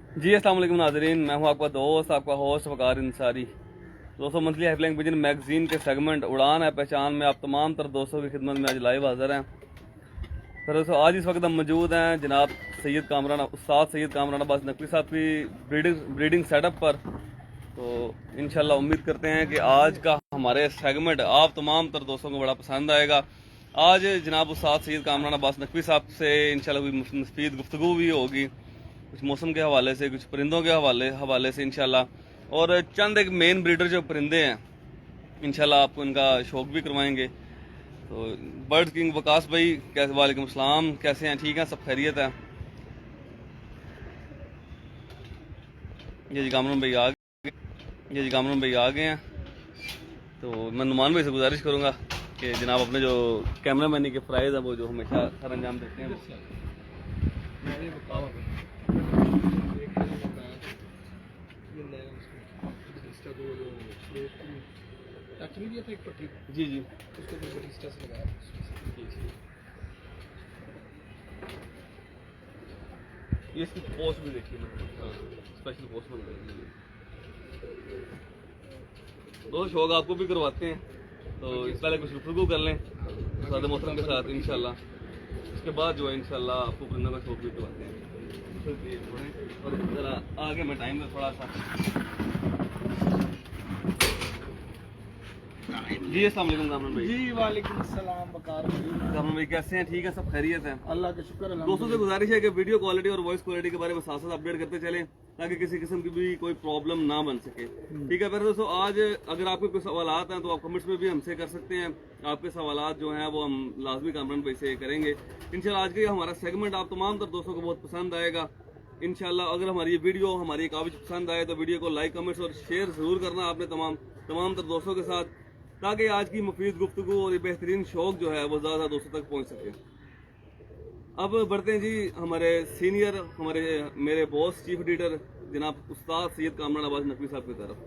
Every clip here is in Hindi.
जी अस्सलाम वालेकुम नाज़रीन, मैं हूं आपका दोस्त, आपका होस्ट वकार अंसारी। दोस्तों, मंथली हेल्पलाइन पिजन मैगजीन के सेगमेंट उड़ान है पहचान में आप तमाम तर दोस्तों की खिदमत में आज लाइव हाज़िर हैं। तो दोस्तों, आज इस वक्त हम मौजूद हैं जनाब उस्ताद सैयद कामरान अब्बास नकवी साहब की ब्रीडिंग सेटअप पर। तो इंशाल्लाह उम्मीद करते हैं कि आज का हमारे सेगमेंट आप तमाम तर दोस्तों को बड़ा पसंद आएगा। आज जनाब उस्ताद सैयद कामरान अब्बास नकवी साहब से इंशाल्लाह कोई मुफीद गुफ्तगू भी होगी, कुछ मौसम के हवाले से, कुछ परिंदों के हवाले से इंशाल्लाह, और चंद एक मेन ब्रीडर जो परिंदे हैं इंशाल्लाह आपको इनका शौक भी करवाएंगे। तो बर्ड किंग वकास भाई, कैसे? वालेकुम सलाम, कैसे हैं? ठीक हैं? सब खैरियत है? ये जी कामरान भाई आ गए हैं। तो मैं नुमान भाई से गुजारिश करूंगा कि जनाब अपने जो कैमरा मैनी के फ़राइज़ हैं वो जो हमेशा सर अंजाम देते हैं। जी जी, ये इसकी पोस्ट भी देखिए, स्पेशल पोस्ट बन गई। दो शौक आपको भी करवाते हैं, तो इस पहले कुछ गुफ्तगू कर लें सादे मोहतरम के साथ इंशाल्लाह। उसके बाद जो है इंशाल्लाह आपको परिंदों का शौक भी करवाते हैं। और ज़रा आगे मैं टाइम में थोड़ा सा। जी अस्सलाम वालेकुम कामरान भाई। जी वालेकुम सलाम वकार भाई। कामरान भाई कैसे हैं? ठीक है? सब खैरियत है? अल्लाह का शुक्र। दोस्तों से गुजारिश है कि वीडियो क्वालिटी और वॉइस क्वालिटी के बारे में साथ साथ अपडेट करते चलें ताकि किसी किस्म की भी कोई प्रॉब्लम ना बन सके। ठीक है? फिर दोस्तों, आज अगर आपके कोई सवालात हैं तो आप कमेंट्स में भी हमसे कर सकते हैं। आपके सवालात जो हैं वो हम लाजमी कामरान भाई से करेंगे इंशाल्लाह। आज का हमारा सेगमेंट आप तमाम तर दोस्तों को बहुत पसंद आएगा इंशाल्लाह। अगर हमारी ये वीडियो हमारी काबिज पसंद आए तो वीडियो को लाइक, कमेंट्स और शेयर ज़रूर करना आपने तमाम तर दोस्तों के साथ, ताकि आज की मुफीद गुफ्तगू और ये बेहतरीन शौक जो है वो ज़्यादा दोस्तों तक पहुँच सके। अब बढ़ते हैं जी हमारे सीनियर, मेरे बॉस, चीफ एडिटर जनाब उस्ताद सैयद कामरान अब्बास नकवी साहब की तरफ।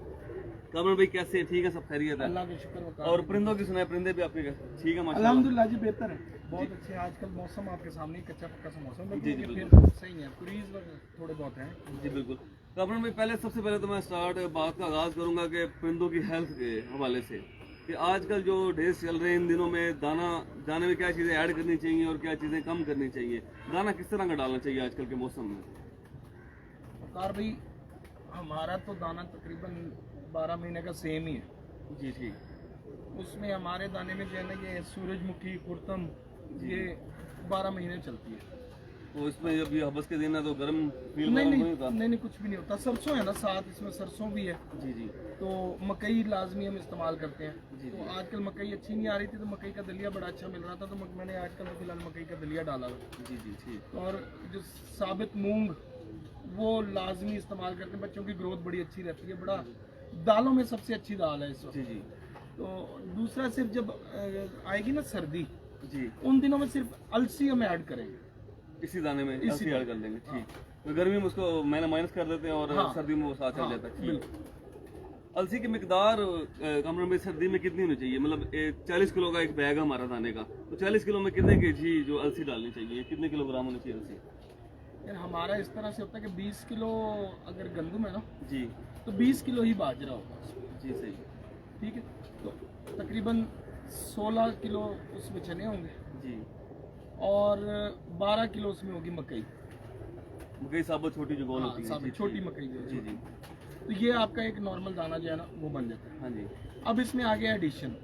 कामरान भाई कैसे हैं? ठीक है? सब खैरियत है? अल्लाह का शुक्र। और परिंदों की सुनाए, परिंदे भी आपके ठीक है? माशाल्लाह अल्हम्दुलिल्लाह जी, बेहतर है, बहुत अच्छे हैं। आजकल मौसम आपके सामने कच्चा पक्का सा मौसम है, जी जी फिर बिल्कुल। सही है। कुरीज थोड़े बहुत हैं। जी बिल्कुल। कामरान भाई, सबसे पहले तो मैं बात का आगाज़ करूँगा कि परिंदों की हेल्थ के हवाले से, कि आजकल जो डेज चल रहे हैं इन दिनों में दाने में क्या चीज़ें ऐड करनी चाहिए और क्या चीज़ें कम करनी चाहिए, दाना किस तरह का डालना चाहिए आजकल के मौसम में? वकार भाई, हमारा तो दाना तकरीबन 12 महीने का सेम ही है जी ठीक। उसमें हमारे दाने में जो है ना, ये सूरजमुखी, कुर्तम, ये 12 महीने चलती है। तो इसमें जब ये हबस के दिन है तो गर्म फील नहीं होता? नहीं, कुछ भी नहीं होता। सरसों है ना साथ, इसमें सरसों भी है। जी जी। तो मकई लाजमी हम इस्तेमाल करते हैं। जी, तो आजकल मकई अच्छी नहीं आ रही थी, तो मकई का दलिया बड़ा अच्छा मिल रहा था, तो मैंने आजकल फिलहाल मकई का दलिया डाला हुआ। जी जी ठीक। और जो साबित मूंग, वो लाजमी इस्तेमाल करते हैं, बच्चों की ग्रोथ बड़ी अच्छी रहती है। बड़ा दालों में सबसे अच्छी दाल है इस वक्त। जी जी। तो दूसरा, सिर्फ जब आएगी ना सर्दी, जी, उन दिनों में सिर्फ अलसी हम ऐड करेंगे इसी दाने में इसी ऐड कर लेंगे। ठीक। तो गर्मी में उसको माइनस कर देते हैं और हाँ। सर्दी में वो साथ चल हाँ, जाता है। ठीक। बिल्कुल। अलसी की मिकदार कामरान भाई सर्दी में कितनी होनी चाहिए? मतलब 40 किलो का एक बैग है हमारा दाने का, तो 40 किलो में कितने केजी जो अलसी डालनी चाहिए, कितने किलोग्राम होनी चाहिए अलसी? यार हमारा इस तरह से होता है कि 20 किलो अगर गंदम है ना, जी तो 20 किलो ही बाजरा होगा। जी सही। ठीक है, तो तकरीबन 16 किलो उसमें चने होंगे जी। और 12 किलो उसमें होगी मकई। मकई साबुत छोटी जो गोल हाँ, होती है? साबित जी, छोटी ठीक। मकई जो है। जी जी। तो ये आपका एक नॉर्मल दाना जो है ना, वो बन जाता है। हाँ जी। अब इसमें आ गया एडिशन,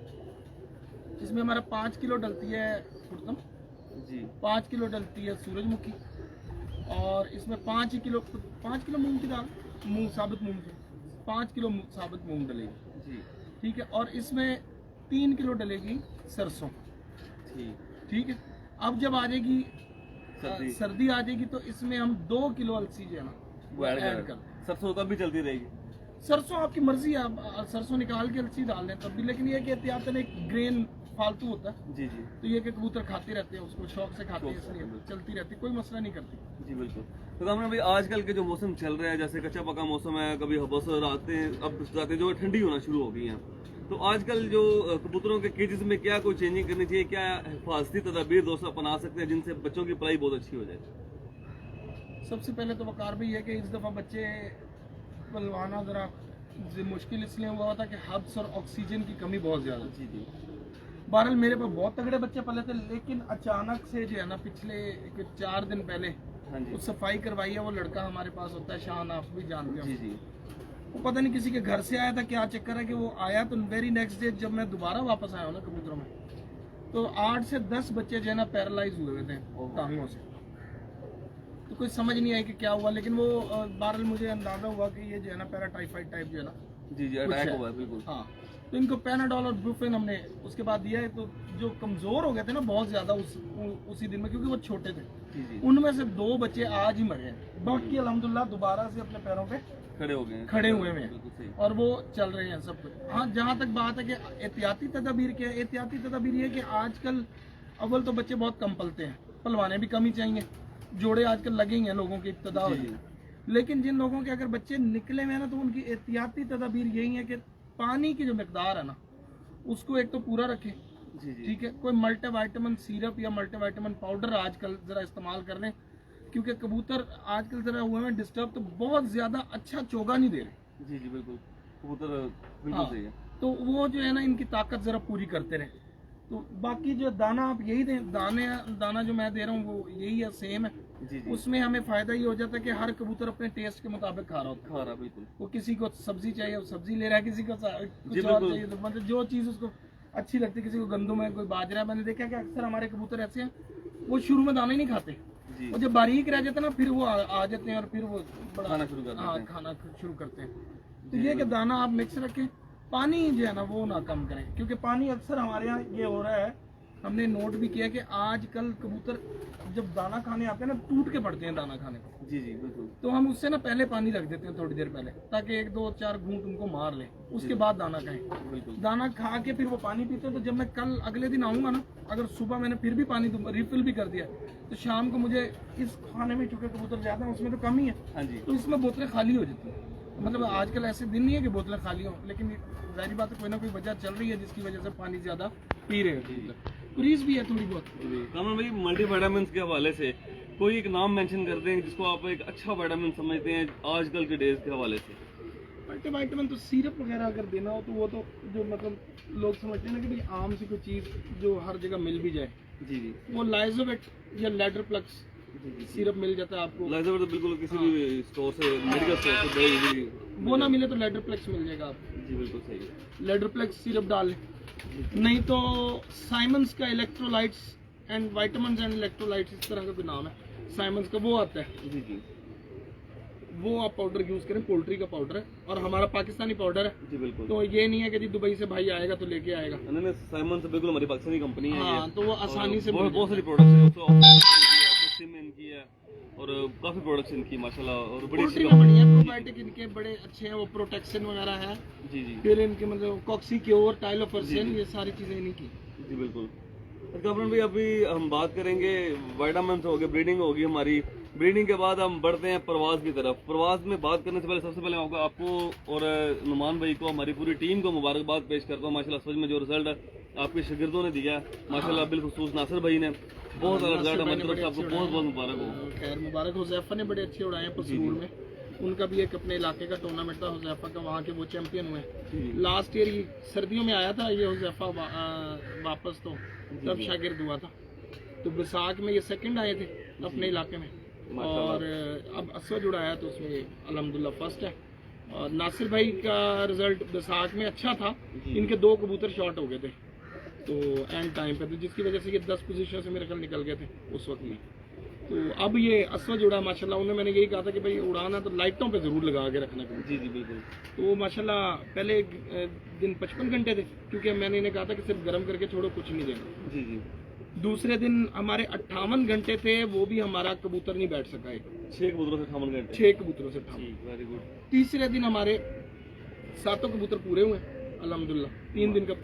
इसमें हमारा 5 किलो डलती है कुर्तम, जी 5 किलो डलती है सूरजमुखी, और इसमें 5 किलो मूंग की दाल, साबित मूंग की 5 किलो साबित मूंग डलेगी। जी ठीक है, और इसमें 3 किलो डलेगी सरसों। ठीक। ठीक है, अब जब आ जाएगी सर्दी आ जाएगी, तो इसमें हम 2 किलो अलसी जो है ना, वो ऐड कर दें। सरसों तब भी चलती रहेगी? सरसों आपकी मर्जी है, आप सरसों निकाल के अलसी डाल दें तब भी, लेकिन ये कि एहतियातन एक ग्रेन फालतू होता है। जी जी। तो ये कि कबूतर खाते रहते हैं उसको, शौक से खाते हैं, इसलिए चलती रहती, कोई मसला नहीं करती। जी बिल्कुल। तो कामरान भाई, आजकल के जो मौसम चल रहा है, जैसे कच्चा पका मौसम है, कभी हबस रातें अब रातें जो ठंडी होना शुरू हो गई हैं, तो आजकल जो कबूतरों के केजेस में क्या कोई चेंजिंग करनी चाहिए, क्या हिफाजती तदाबीर दोस्त अपना सकते हैं जिनसे बच्चों की पढ़ाई बहुत अच्छी हो जाए? सबसे पहले तो वकार भी है कि इस दफ़ा बच्चे पलवाना ज़रा मुश्किल इसलिए हुआ था कि हब्स और ऑक्सीजन की कमी बहुत ज़्यादा। जी जी। बहरहाल मेरे पास बहुत तगड़े बच्चे पले थे, लेकिन अचानक से जो है ना पिछले 4 दिन पहले हाँ जी। वो सफाई करवाई है। वो लड़का हमारे पास होता है शान, आप भी जानते जी हो। जी। वो पता नहीं किसी के घर से आया था, क्या चक्कर है कि वो आया तो वेरी नेक्स्ट डे जब मैं दोबारा वापस आया हूँ ना कबूतरों में, तो 8 से 10 बच्चे जो है ना पैरालाइज हुए थे टांगों से। तो कुछ समझ नहीं आई कि क्या हुआ, लेकिन वो बहरहाल मुझे अंदाजा हुआ कि ये जो है ना पैराटाइफाइड टाइप जो है ना। जी जी, कुछ अटैक है। हुआ है बिल्कुल। हाँ, तो इनको पैनाडोल और ब्रूफेन हमने उसके बाद दिया है। तो जो कमजोर हो गए थे ना बहुत ज्यादा उसी दिन में, क्योंकि वो छोटे थे, जी जी। उनमें से 2 बच्चे आज ही मरे हैं। बाकी अल्हम्दुलिल्लाह दोबारा से अपने पैरों पे खड़े हो गए हैं। खड़े हुए हैं बिल्कुल सही। और वो चल रहे हैं सब कुछ। हाँ, जहाँ तक बात है कि एहतियाती तदाबीर क्या है, एहतियाती तदाबीर ये है कि आजकल अव्वल तो बच्चे बहुत कम पलते हैं, पलवाने भी कम ही चाहिए, जोड़े आजकल लगे ही हैं लोगों की इब्तदा हो जी, रही है। लेकिन जिन लोगों के अगर बच्चे निकले हुए हैं ना, तो उनकी एहतियाती तदाबीर यही है कि पानी की जो मकदार है ना उसको एक तो पूरा रखें। जी जी। ठीक है, कोई मल्टीविटामिन सिरप या मल्टीविटामिन पाउडर आजकल ज़रा इस्तेमाल कर लें, क्योंकि कबूतर आजकल ज़रा हुए हैं डिस्टर्ब, तो बहुत ज़्यादा अच्छा चोगा नहीं दे रहे। जी जी बिल्कुल। कबूतर बिल्कुल हाँ, सही है। तो वो जो है ना इनकी ताकत ज़रा पूरी करते रहे। तो बाकी जो दाना आप यही दें, दाना जो मैं दे रहा हूँ वो यही है, सेम है। जी जी। उसमें हमें फ़ायदा ये हो जाता है कि हर कबूतर अपने टेस्ट के मुताबिक खा रहा होता है। खा रहा बिल्कुल। वो किसी को सब्जी चाहिए वो सब्जी ले रहा है, किसी को कुछ जी, और बिल्कुल। चाहिए, तो मतलब जो चीज़ उसको अच्छी लगती है, किसी को गंदम है, कोई बाजरा है। मैंने देखा कि अक्सर हमारे कबूतर ऐसे हैं, वो शुरू में दाना ही नहीं खाते, जी। और जब बारीक रह जाते हैं ना फिर वो आ जाते हैं और फिर वो बड़ा खाना शुरू कर देते हाँ हैं। खाना शुरू करते हैं। तो ये कि दाना आप मिक्स रखें, पानी जो है ना वो ना कम करें, क्योंकि पानी अक्सर हमारे यहाँ ये हो रहा है, हमने नोट भी किया कि आजकल कबूतर जब दाना खाने आते हैं ना टूट के पड़ते हैं दाना खाने को। जी जी बिल्कुल। तो हम उससे ना पहले पानी रख देते हैं थोड़ी देर पहले, ताकि 1 2 4 घूंट उनको मार ले, उसके बाद दाना खाएं। बिल्कुल। दाना खा के फिर वो पानी पीते हैं। तो जब मैं कल अगले दिन आऊँगा ना, अगर सुबह मैंने फिर भी पानी रिफिल भी कर दिया, तो शाम को मुझे इस खाने में चूँकि कबूतर ज़्यादा है उसमें तो कम ही है, हाँ जी। तो इसमें बोतलें खाली हो जाती हैं। मतलब आजकल ऐसे दिन नहीं है कि बोतलें खाली हों, लेकिन जाहिर बात है कोई ना कोई वजह चल रही है जिसकी वजह से पानी ज़्यादा पी रहे हैं। क्रीज भी है थोड़ी बहुत। कामरान भाई, मल्टीविटामिन के हवाले से कोई एक नाम मेंशन कर दें जिसको आप एक अच्छा विटामिन समझते हैं आजकल के डेज के हवाले से। मल्टीविटामिन तो सिरप वगैरह अगर देना हो तो वो तो जो मतलब लोग समझते हैं ना कि भाई आम सी कोई चीज़ जो हर जगह मिल भी जाए, जी जी। वो लाइजोवेट या लेडरप्लक्स सिरप मिल जाता है आपको। लाइजर तो बिल्कुल किसी भी स्टोर से, मेडिकल स्टोर से बड़ी इजीली। वो ना मिले तो लेडरप्लेक्स मिल जाएगा आपको। जी बिल्कुल सही है। लेडरप्लेक्स सिरप डाल लें, नहीं तो साइमंस का electrolytes and vitamins and electrolytes, इस तरह का कोई नाम है साइमंस का, वो आता है। जी जी। वो आप पाउडर यूज़ करें, पोल्ट्री का पाउडर है और हमारा पाकिस्तानी पाउडर है। जी बिल्कुल। तो ये नहीं है कि जी दुबई से भाई आएगा तो लेके आएगा। नहीं, साइमन से बिल्कुल हमारी पाकिस्तानी कंपनी है। हाँ, तो वो आसानी से बहुत मिल बहुत सारी जाता है। प्रोडक्ट्स सिम इनकी है और काफी प्रोडक्ट्स इनकी माशाल्लाह, और बड़ी पोल्ट्री अच्छी में कंपनी बढ़िया है। प्रोबायोटिक इनके बड़े अच्छे हैं, वो प्रोटेक्शन वगैरह है। जी जी। फिर इनके मतलब कॉक्सीक्योर, टाइलोफर्सिन, ये सारी चीजें इन्हीं की। जी बिल्कुल। कामरान भाई, अभी हम बात करेंगे विटामिन हो गए, ब्रीडिंग होगी हमारी। ब्रीडिंग के बाद हम बढ़ते हैं प्रवास की तरफ। प्रवास में बात करने से पहले सबसे पहले आपको और नुमान भाई को, हमारी पूरी टीम को मुबारकबाद पेश करता हूँ। माशाल्लाह सच में जो रिजल्ट आपके शागिर्दों ने दिया है माशाल्लाह, बिलखुसूस नासिर भाई ने बहुत सारा रिजल्ट हमारी तरफ से आपको बहुत बहुत मुबारक हो। खैर मुबारक। हुज़ैफा ने बड़े अच्छे उड़ाए हैं पसरूर में, उनका भी एक अपने इलाके का टूर्नामेंट था हुज़ैफा का, वहाँ के वो चैंपियन हुए। लास्ट ईयर ये सर्दियों में आया था ये हुज़ैफा वापस, तो तब शागिर्द हुआ था। तो बैसाख में ये सेकंड आए थे अपने इलाके में, और अब असवद उड़ाया तो उसमें अल्हम्दुलिल्लाह फर्स्ट है। और नासिर भाई का रिजल्ट बैसाख में अच्छा था, इनके 2 कबूतर शॉर्ट हो गए थे तो एंड टाइम पे, तो जिसकी वजह से ये 10 पोजीशन से मेरे ख्याल निकल गए थे उस वक्त में। तो अब ये असवद उड़ा माशाल्लाह, उन्हें मैंने यही कहा था कि भाई उड़ाना तो लाइटों पे ज़रूर लगा के रखना। जी जी बिल्कुल। तो वो माशाल्लाह पहले दिन 55 घंटे थे, क्योंकि मैंने इन्हें कहा था कि सिर्फ गर्म करके छोड़ो, कुछ नहीं देना। जी जी। दूसरे दिन हमारे 58 घंटे थे, वो भी हमारा कबूतर नहीं बैठ सका है। 6 कबूतरों से 58 घंटे। 6 कबूतरों से 58। Very good. तीसरे दिन हमारे 7 कबूतर पूरे हुए अल्हम्दुलिल्लाह। 3 दिन का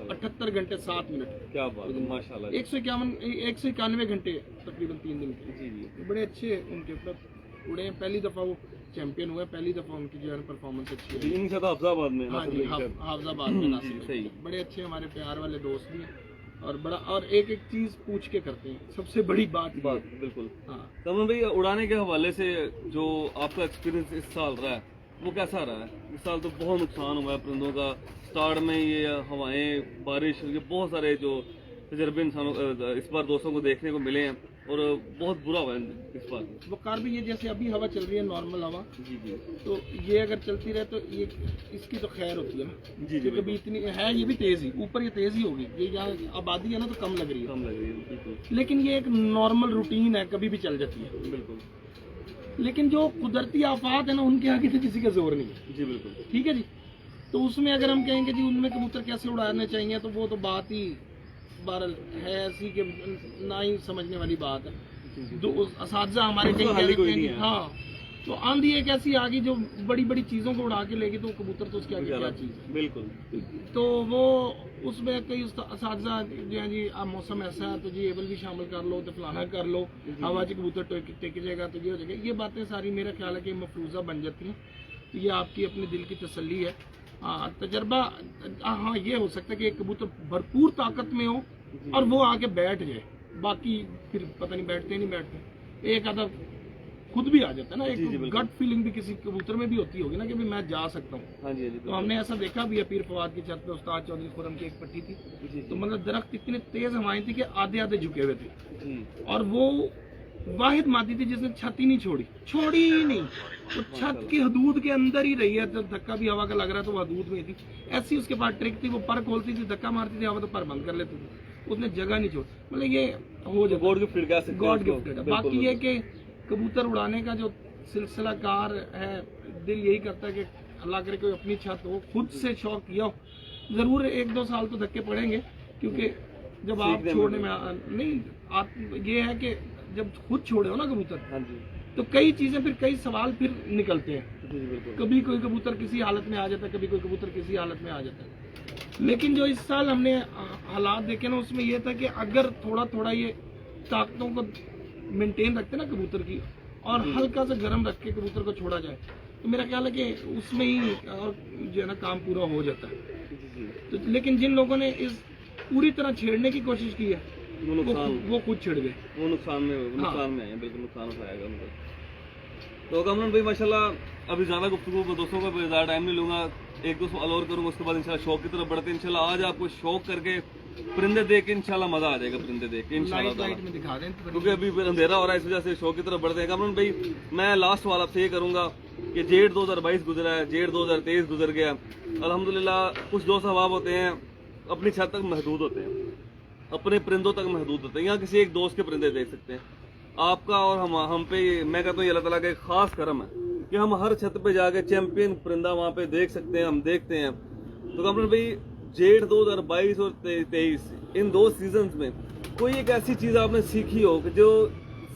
78 घंटे 7 मिनट। क्या बात है माशाल्लाह। 191 घंटे तकरीबन 3 दिन के। जी जी। बड़े अच्छे उनके मतलब उड़े हैं। पहली दफ़ा वो चैंपियन हुए, पहली दफ़ा उनकी जो है परफॉर्मेंस अच्छी है। इनसे तो हाफिजाबाद में हाँ जी, हाफिजाबाद में नासिर सही। बड़े अच्छे हमारे प्यार वाले दोस्त भी हैं, और बड़ा, और एक एक चीज पूछ के करते हैं, सबसे बड़ी बात बिल्कुल। हाँ। कमल भाई, उड़ाने के हवाले से जो आपका एक्सपीरियंस इस साल रहा है वो कैसा रहा है? इस साल तो बहुत नुकसान हुआ है परिंदों का। स्टार्ट में ये हवाएं, बारिश, ये बहुत सारे जो तजर्बे इंसानों इस बार दोस्तों को देखने को मिले हैं और बहुत बुरा हुआ है इस बार। वकार भी ये जैसे अभी हवा चल रही है नॉर्मल हवा, जी जी तो ये अगर चलती रहे तो ये इसकी तो खैर होती है ना। जी जी, क्योंकि इतनी है, ये भी तेज ही, ऊपर ये तेज ही होगी, ये यहाँ आबादी है ना तो कम लग रही है, कम लग रही है बिल्कुल। लेकिन ये एक नॉर्मल रूटीन है, कभी भी चल जाती है। बिल्कुल। लेकिन जो कुदरती आफात है ना, उनके आगे तो किसी का जोर नहीं है। जी बिल्कुल। ठीक है जी। तो उसमें अगर हम कहेंगे जी उनमें कबूतर कैसे उड़ाने चाहिए, तो वो तो बात ही बहरहाल है ऐसी कि ना ही समझने वाली बात है। जो असातिज़ा हमारे उसका कहीं हल ही कहते कोई हैं नहीं कि है। हाँ, तो आंधी एक ऐसी आ गई जो बड़ी बड़ी चीजों को उड़ा के लेगी, तो कबूतर तो उसके आगे क्या चीज है। बिल्कुल। तो वो उसमें कई असातिज़ा जो है जी, आप मौसम ऐसा है तो जी एबल भी शामिल कर लो, तो फलाना कर लो, हवा जी कबूतर टेक जाएगा तो ये हो जाएगा। ये बातें सारी मेरा ख्याल है कि मफरूजा बन जाती हैं। तो ये आपकी अपने दिल की तसल्ली है। हाँ, तजर्बा, हाँ ये हो सकता है कि एक कबूतर भरपूर ताकत में हो और वो आके बैठ जाए, बाकी फिर पता नहीं बैठते नहीं बैठते। एक आधा खुद भी आ जाता है ना, एक गट फीलिंग भी किसी कबूतर में भी होती होगी ना कि भी मैं जा सकता हूँ। हाँ जी, तो हमने ऐसा देखा भी है, पीर फवाद की छत पे उस्ताद चौधरी खुरम की एक पट्टी थी, तो मतलब दरख्त इतने तेज हवाएं थी कि आधे आधे झुके हुए थे, और वो वाहिद मादी थी जिसने छत ही नहीं छोड़ी ही नहीं, तो छत की हदूद के अंदर ही रही है। तो धक्का भी हवा का लग रहा है तो वो हदूद में थी। ऐसी उसके पास ट्रिक थी, वो पर खोलती थी, धक्का मारती थी, हवा तो पर बंद कर लेती थी, उसने जगह नहीं छोड़ी। मतलब ये हो जाता, गॉड गिफ्टेड कह सकते हैं गॉड उसको। गिफ्टेड। बाकी ये कि कबूतर उड़ाने का जो सिलसिला कार है, दिल यही करता है कि अल्लाह करे कोई अपनी छत हो, खुद से शौक किया हो। जरूर 1-2 साल तो धक्के पड़ेंगे, क्योंकि जब आप छोड़ने में नहीं, आप ये है कि जब खुद छोड़े हो ना कबूतर, हाँ जी, तो कई चीजें फिर कई सवाल फिर निकलते हैं। जी बिल्कुल। कभी कोई कबूतर किसी हालत में आ जाता है, कभी कोई कबूतर किसी हालत में आ जाता है। लेकिन जो इस साल हमने हालात देखे ना, उसमें यह था कि अगर थोड़ा थोड़ा ये ताकतों को मेंटेन रखते ना कबूतर की, और हल्का सा गर्म रख के कबूतर को छोड़ा जाए, तो मेरा ख्याल है कि उसमें ही और जो है ना काम पूरा हो जाता है। तो लेकिन जिन लोगों ने इस पूरी तरह छेड़ने की कोशिश की है, वो खुद छिड़ गए, वो नुकसान में आए हैं, बिल्कुल नुकसान उठाएगा उनको। तो कमरन भाई माशाल्लाह, अभी ज़्यादा गुफ्तगू दोस्तों को ज़्यादा टाइम नहीं लूँगा, 1-2 सवाल और करूँगा, उसके बाद इंशाल्लाह शौक की तरफ बढ़ते हैं। इंशाल्लाह आज आपको शौक करके परिंदे देख के इंशाल्लाह मज़ा आ जाएगा, परिंदे देख के इंशाल्लाह, लाइट में दिखा दें, क्योंकि अभी अंधेरा हो रहा है, इस वजह से शौक की तरफ बढ़ते हैं। कमरन भाई, मैं लास्ट वाला आपसे ये करूँगा कि जेठ 2022 गुजरा है, जेठ 2023 गुजर गया। अल्हम्दुलिल्लाह कुछ दोस्त अहबाब होते हैं अपनी छत तक महदूद होते हैं, अपने परिंदों तक महदूद होते हैं। यहाँ किसी एक दोस्त के परिंदे देख सकते हैं। आपका और हम पे, मैं कहता हूँ ये अल्लाह ताला का एक खास करम है कि हम हर छत पे जाके चैंपियन परिंदा वहाँ पे देख सकते हैं, हम देखते हैं। तो कमरन भाई, जेठ 2022 और 23 इन 2 सीजन्स में कोई एक ऐसी चीज़ आपने सीखी हो कि जो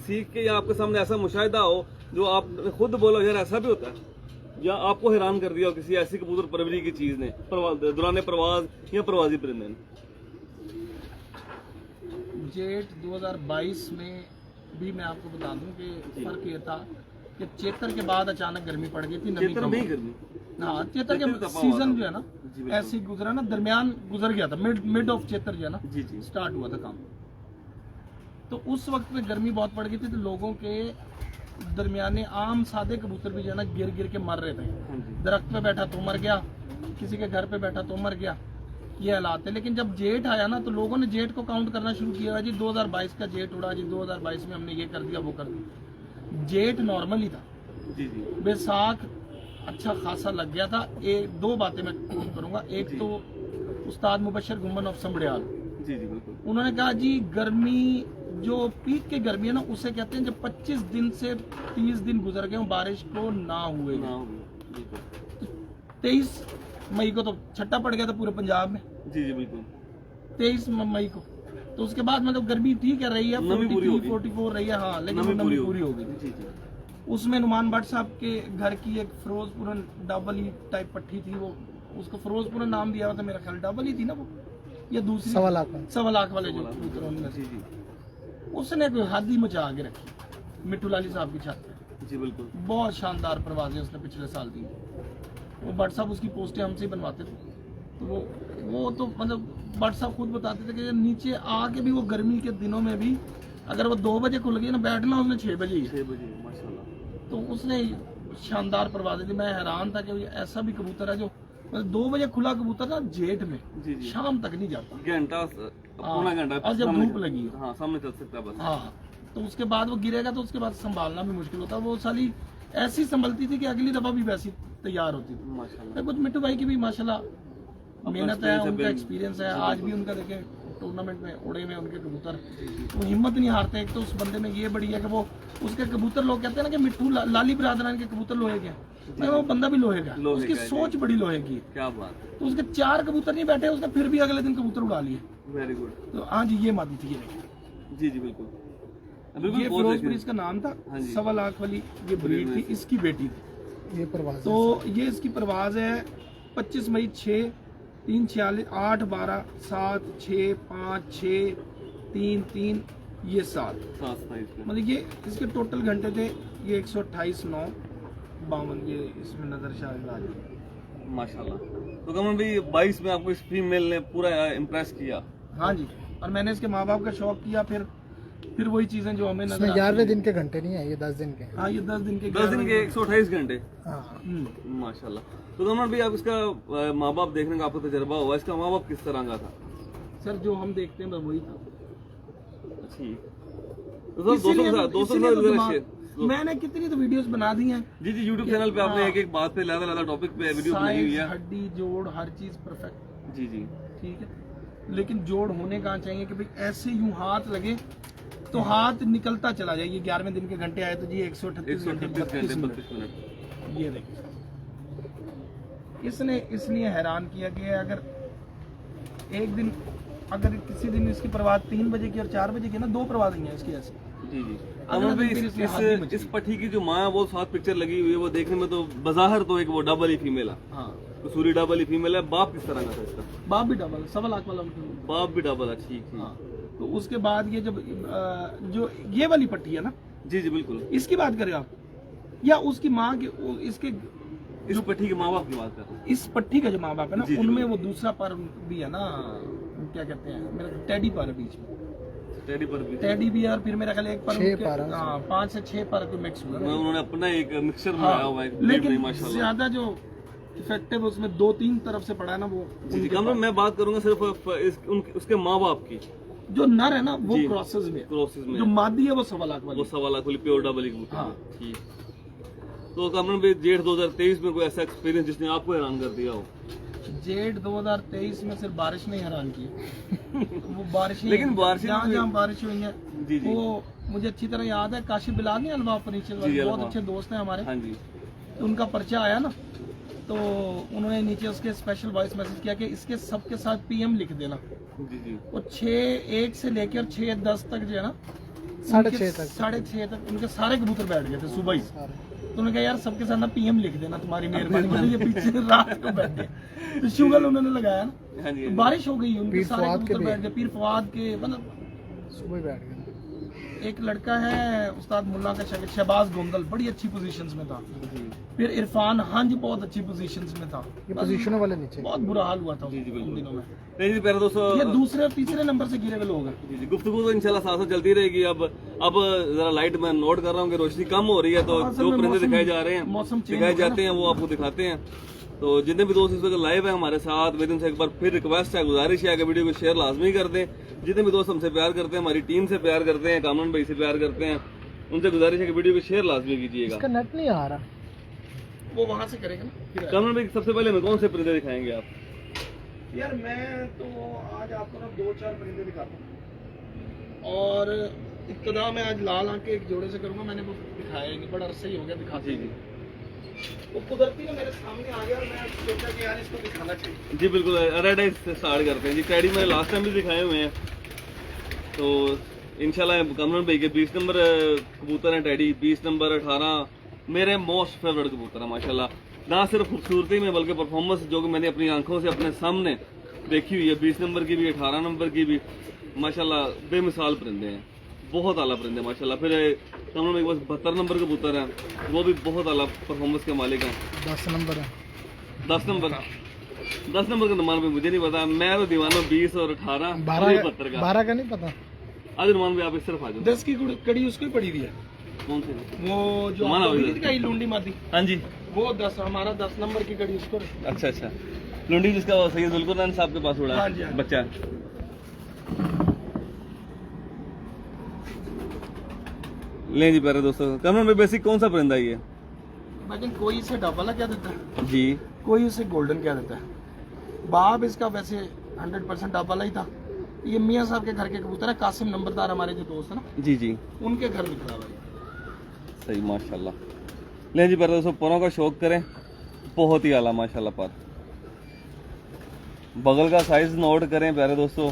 सीख के या आपके सामने ऐसा मुशाहिदा हो जो आपने खुद बोलो यार ऐसा भी होता है, या आपको हैरान कर दिया हो किसी ऐसी कबूतर परवरी की चीज़ ने दौरान प्रवाज या प्रवासी परिंदे ने? जेठ 2022 में भी मैं आपको बता दूं कि फर्क ये था कि चेतर के बाद अचानक गर्मी पड़ गई थी, नमी कम। हाँ, चेतर के सीजन जो है ना ऐसे ही गुजरा ना, दरमियान गुजर गया था, मिड ऑफ चेतर जो है ना स्टार्ट हुआ था काम। तो उस वक्त में गर्मी बहुत पड़ गई थी, तो लोगों के दरमियाने आम सादे कबूतर भी जो है ना गिर गिर के मर रहे थे। दरख्त पे बैठा तो मर गया, किसी के घर पे बैठा तो मर गया, ये हालात है। लेकिन जब जेठ आया ना, तो लोगों ने जेठ को काउंट करना शुरू किया, जी 2022 का जेठ उड़ा, जी 2022 में हमने ये कर दिया, वो कर दिया। जेठ नॉर्मल ही था, बैसाख अच्छा खासा लग गया था। 2 बातें मैं करूंगा। एक तो उस्ताद मुबशर गुम्मन ऑफ समबड़ियाल, उन्होंने कहा जी गर्मी जो पीक के गर्मी है ना, उसे कहते हैं जब 25 दिन से 30 दिन गुजर गए बारिश को ना हुए। 23 मई को तो छट्टा पड़ गया था पूरे पंजाब में, 23 मई को। तो उसके बाद मतलब गर्मी ठीक है रही है, 44 रही है, हाँ, लेकिन नमी पूरी हो गई। उसमें नुमान भट्ट साहब के घर की एक फिरोजपुरन डबल ई टाइप पट्टी थी, वो उसको फिरोजपुरन नाम दिया हुआ था, मेरा ख्याल डबल ही थी ना वो, या दूसरी 1.25 लाख वाले जो उसने कोई हद ही मचा के रखी मिट्टू लाली साहब की छत पे। बहुत शानदार परवाजें उसने पिछले साल दी। वो भट्ट साहब उसकी पोस्टें हमसे बनवाते थे, तो वो तो मतलब भट्ट साहब खुद बताते थे कि नीचे आके भी वो गर्मी के दिनों में भी अगर वो 2 बजे खुल गई ना, बैठना उसने 6 बजे ही। 6 बजे माशाल्लाह। तो उसने शानदार परवाज़ें दी। मैं हैरान था कि ऐसा भी कबूतर है जो मतलब 2 बजे खुला कबूतर ना जेठ में जी जी, शाम तक नहीं जाता, घंटा पौना घंटा और जब धूप लगी हो। हाँ सामने चल सकता है बस। हाँ, तो उसके बाद वो गिरेगा तो उसके बाद संभालना भी मुश्किल होता। वो साली ऐसी संभलती थी कि अगली दफा भी वैसी तैयार होती थी। माशाल्लाह। कुछ मिट्टू भाई की भी माशाल्लाह मेहनत है, experience है, उनका बिल्कुल। एक्सपीरियंस है। आज भी उनका देखें टूर्नामेंट में उड़े में उनके कबूतर, वो हिम्मत नहीं हारते। एक तो उस बंदे में ये बड़ी है कि वो उसके कबूतर, लोग कहते हैं ना कि मिट्टू लाली बरादरान के कबूतर लोहे के हैं, नहीं वो बंदा भी लोहे का है। लोहे उसकी का है, सोच बड़ी लोहे की है। क्या बात है, तो उसके 4 कबूतर नहीं बैठे, उसने फिर भी अगले दिन कबूतर उड़ा लिए। Very good. तो हाँ जी, ये मादी थी, ये देखिए। जी जी बिल्कुल ये बहुत फिरोजपुरी देखे। इसका नाम था। हाँ जी। 1.25 लाख वाली ये ब्रीड थी, इसकी बेटी थी। ये परवाज तो ये इसकी परवाज है 25 मई 6 3 46 8 12 7 6 5 6 3 3 ये 7, 27 में मतलब ये इसके टोटल घंटे थे ये 128 9 52 ये इसमें नजर शायद आ जाए। माशाल्लाह। तो कमल भाई 22 में आपको इस फीमेल ने पूरा इम्प्रेस किया। हाँ जी, और मैंने इसके माँ बाप का शौक किया। फिर वही चीजें जो हमें इसमें नजर 11वें दिन के घंटे नहीं है, ये 10 दिन के हैं। हाँ, ये 10 दिन के 10 दिन के 128 घंटे। हाँ माशाल्लाह। तो कमल भाई आप इसका माँ बाप देखने का आपको तजर्बा हुआ, इसका माँ बाप किस तरह का था? सर जो हम देखते हैं बस वही था। ठीक। तो सर इसीलिए दोस्तों तो से दिमाग- मैंने कितनी तो वीडियोस बना दी हैं। जी जी, यूट्यूब चैनल पे आपने हाँ। एक एक बात पे अलग टॉपिक पे वीडियो बनाई हुई साइज, है। हड्डी, जोड़, हर चीज परफेक्ट, जी जी ठीक है। लेकिन जोड़ होने कहाँ चाहिए कि भाई ऐसे यूं हाथ लगे तो हाथ निकलता चला जाए। ये 11वें दिन के घंटे आए तो जी 138 घंटे 138 घंटे 32 32 मिनट। ये देखिए, इसने इसलिए हैरान किया कि अगर एक दिन, अगर किसी दिन इसकी परवाज 3 बजे की और 4 बजे की ना, 2 परवाज हैं इसकी ऐसी। जी जी। अगले कमल भाई दिन फिर इसमें हाथी मची। इस पट्टी की जो माँ है वो साथ पिक्चर लगी हुई है, वो देखने में तो बाहर तो एक वो डबल ही फीमेल है, हाँ, कसूरी डबल ही फीमेल है। बाप किस तरह का था इसका? बाप भी डबल 1.25 लाख वाला उनके। बाप भी डबल है। ठीक ठीक। हाँ, तो उसके बाद ये जब जो ये वाली पट्टी है ना, जी जी बिल्कुल। इसकी बात करें आप, या उसकी माँ के इसके इस पट्टी के माँ बाप की बात कर रहे हैं। इस पट्टी का जो माँ बाप है ना, जी, जी, उनमें बिल्कुल। वो दूसरा पर भी है ना, क्या कहते हैं, मेरा टेडी पर है बीच में, टेडी पर भी टेडी भी है, और फिर मेरा ख्याल एक पर 6 उनके- पर है। हाँ, 5 से 6 पर को मिक्स हुआ है। उन्होंने अपना एक मिक्सचर बनाया हुआ है, ब्लेड लेकिन नहीं, माशाल्लाह। ज्यादा जो इफेक्टिव उसमें 2-3 तरफ से पड़ा है ना, वो जी जी। उनके कमल पास। मैं बात करूंगा सिर्फ उसके माँ बाप की। जो नर है ना वो जी। क्रॉसेस में है। क्रॉसेस में जो मादी है वो 1.25 लाख वो वाली। 1.25 लाख वाली प्योर डबल ही कबूतर है। हाँ। ठीक। तो कमल भाई जेठ 2023 में कोई ऐसा एक्सपीरियंस जिसने आपको हैरान कर दिया हो? जेठ 2023 में सिर्फ बारिश ने हैरान की। वो बारिश, लेकिन बारिशें जहाँ भी- जहाँ बारिश हुई है, जी जी। वो मुझे अच्छी तरह याद है। काशिफ बिलाल नहीं, अलवा फर्नीचर वाले, जी, बहुत अलवा। अच्छे दोस्त हैं हमारे। हाँ जी। तो उनका पर्चा आया ना, तो उन्होंने नीचे उसके स्पेशल वॉइस मैसेज किया कि इसके सबके साथ PM लिख देना। जी जी। वो 6:01 से लेकर 6:10 तक जो है ना, 6:30 तक। 6:30 तक उनके सारे कबूतर बैठ गए थे सुबह ही। सारे। तो उन्होंने कहा यार सबके साथ ना PM लिख देना, तुम्हारी मेहरबानी, मतलब ये पीछे रात को बैठे। तो शुगल उन्होंने लगाया ना, हाँ जी। तो बारिश हो गई, उनके पीर सारे फुआद के कबूतर भी। बैठ गए। पीर फुआद के, मतलब सुबह ही बैठ गए। एक लड़का है उस्ताद मुल्ला का शागिर्द, शहबाज गोंदल, बड़ी अच्छी पोजीशंस में था। जी फिर इरफान हंज बहुत अच्छी पोजीशंस में था। ये पोजीशनों वाले नीचे। बहुत बुरा हाल हुआ था जी जी उन बिल्कुल। दिनों में। नहीं जी प्यारे दोस्तों, ये दूसरे और तीसरे नंबर से गिरे हुए लोग हैं। जी जी, गुफ्तगू तो इंशाल्लाह साथ साथ चलती रहेगी। अब जरा लाइट में नोट कर रहा हूँ कि रोशनी कम हो रही है, तो हाँ, असल जो में परिंदे मौसम- दिखाए जा रहे हैं, मौसम चेंज दिखाए हो गया जाते हैं, वो आपको दिखाते हैं। तो जितने भी दोस्त इस वक्त लाइव है हमारे साथ, वे दिन से एक बार फिर रिक्वेस्ट है, गुजारिश है कि वीडियो को शेयर लाजमी कर दें। जितने भी दोस्त हमसे प्यार करते हैं, हमारी टीम से प्यार करते हैं, कामरान भाई से प्यार करते हैं, उनसे गुजारिश है कि वीडियो को शेयर लाजमी कीजिएगा। इसका नेट नहीं आ रहा। वो वहां से करेगा ना फिर आएगा। कामरान भाई सबसे पहले हमें कौन से परिंदे दिखाएंगे आप? यार मैं तो आज आपको ना 2-4 परिंदे दिखाता हूँ, और इब्तदा में आज लाल आंख के एक जोड़े से करूंगा। मैंने वो दिखाया ही नहीं, बड़ा अरसा ही हो गया दिखाते जी जी वो कुदरती ना मेरे सामने आ गया, और मैं सोचा कि यार इसको दिखाना चाहिए। जी बिल्कुल। रेड आइज से स्टार्ट करते हैं जी। टैडी मैंने लास्ट टाइम भी दिखाए हुए हैं, तो इंशाल्लाह कामरान भाई के 20 नंबर कबूतर हैं टैडी, 20 नंबर 18 मेरे मोस्ट फेवरेट कबूतर है माशाल्लाह। ना सिर्फ खूबसूरती में बल्कि परफॉर्मेंस जो कि मैंने अपनी आंखों से अपने सामने देखी हुई है, 20 नंबर की भी 18 नंबर की भी माशाल्लाह बेमिसाल परिंदे हैं, बहुत आला परिंदे माशाल्लाह। फिर कामरान भाई के पास 72 नंबर कबूतर हैं, वो भी बहुत आला परफॉर्मेंस के मालिक हैं। 10 नंबर है। 10 नंबर 10 नंबर का नुमान भाई मुझे नहीं पता, मैं तो दीवाना 20 और 18 और 72 का। 12 का नहीं पता। आज नुमान भाई आप इस तरफ आ जाओ। 10 की कड़ी उसको ही पड़ी हुई है, कौन से? वो जो माना आपको हुई मिली थी कहीं लुंडी मादी, हाँ जी, वो 10 हमारा 10 नंबर की कड़ी उसको। अच्छा अच्छा। लुंडी जिसका वो सैयद जुल्कुरनैन साहब के पास उड़ा हाँ है जी, हाँ जी। बच्चा। ले जी प्यारे दोस्तों, कमर में बेसिक कौन सा परिंदा है ये? लेकिन कोई इसे डबल क्या देता है, जी कोई इसे गोल्डन क्या देता है। बाप इसका वैसे 100% डबल ही था। ये मियाँ साहब के घर के कबूतर है, कासिम नंबरदार हमारे जो दोस्त है ना, जी जी, उनके घर निकला हुआ है। सही माशाल्लाह। ले जी प्यारे दोस्तों, परों का शौक करें, बहुत ही आला माशाल्लाह पर। बगल का साइज नोट करें प्यारे दोस्तों।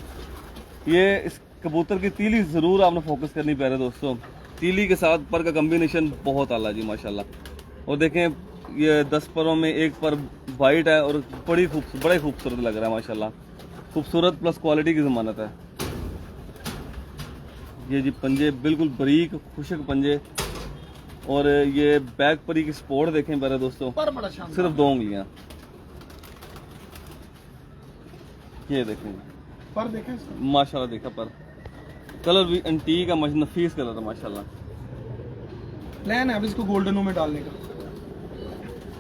ये इस कबूतर की तीली जरूर आपने फोकस करनी प्यारे दोस्तों। तीली के साथ पर का कॉम्बिनेशन बहुत आला जी माशाल्लाह। और देखें ये 10 परों में एक पर वाइट है और बड़ा खूबसूरत लग रहा है माशाल्लाह। खूबसूरत प्लस क्वालिटी की जमानत है। ये जी पंजे बिल्कुल बारीक खुशक पंजे, और ये बैक परी की स्पोर्ट देखें प्यारे दोस्तों, पर बड़ा शानदार सिर्फ 2 उंगलियां। ये देखें पर देखें इसका। माशाल्लाह, देखा पर कलर भी एंटीक का नफीस कलर है माशाल्लाह। प्लान है अब इसको गोल्डनों में डालने का।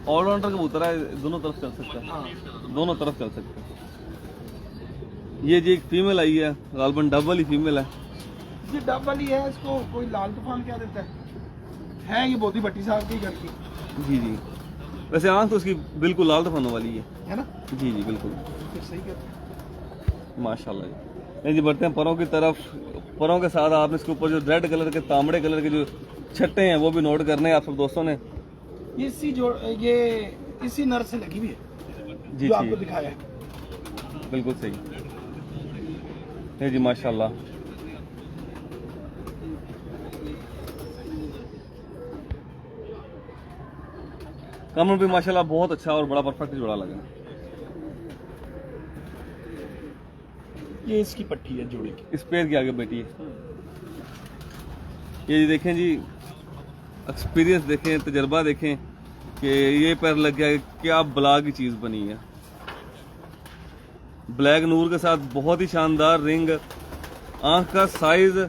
ऑलराउंडर कबूतर है, दोनों तरफ चल सकता है, हाँ, दोनों तरफ चल सकता है। ये जी एक फीमेल आई है, गालबन डबल ही फीमेल है। ये डबल ही है। इसको कोई लाल तूफान क्या देता है ये बोधी भट्टी साहब के घर की जी जी, वैसे आंख तो उसकी बिल्कुल लाल दफाने वाली है ना, जी जी बिल्कुल फिर सही कहते हैं। माशाल्लाह जी। नहीं जी, बढ़ते हैं परों की तरफ। परों के साथ आपने इसके ऊपर जो रेड कलर के तांबड़े कलर के जो छट्टे हैं वो भी नोट करने हैं आप सब दोस्तों ने। ये इसी नर से लगी हुई है जी जो आपको जी दिखाया है। बिल्कुल सही। नहीं जी माशाल्लाह। कमर भी माशाल्लाह बहुत अच्छा और बड़ा परफेक्ट जोड़ा लगा। ये इसकी पट्टी है जोड़ी की। इस पैर की आगे बैठी है। ये जी देखें जी, एक्सपीरियंस देखें, तजर्बा देखें कि ये पैर लग गया, क्या बला की चीज़ बनी है। ब्लैक नूर के साथ बहुत ही शानदार रिंग, आंख का साइज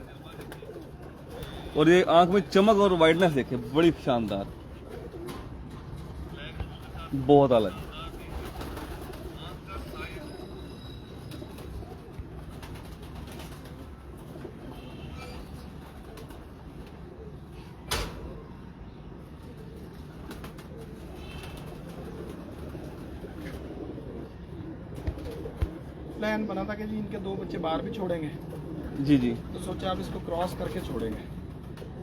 और ये आंख में चमक और वाइडनेस देखें, बड़ी शानदार, बहुत अलग। प्लान बना था कि जी इनके 2 बच्चे बाहर भी छोड़ेंगे, जी जी तो सोचा अब इसको क्रॉस करके छोड़ेंगे।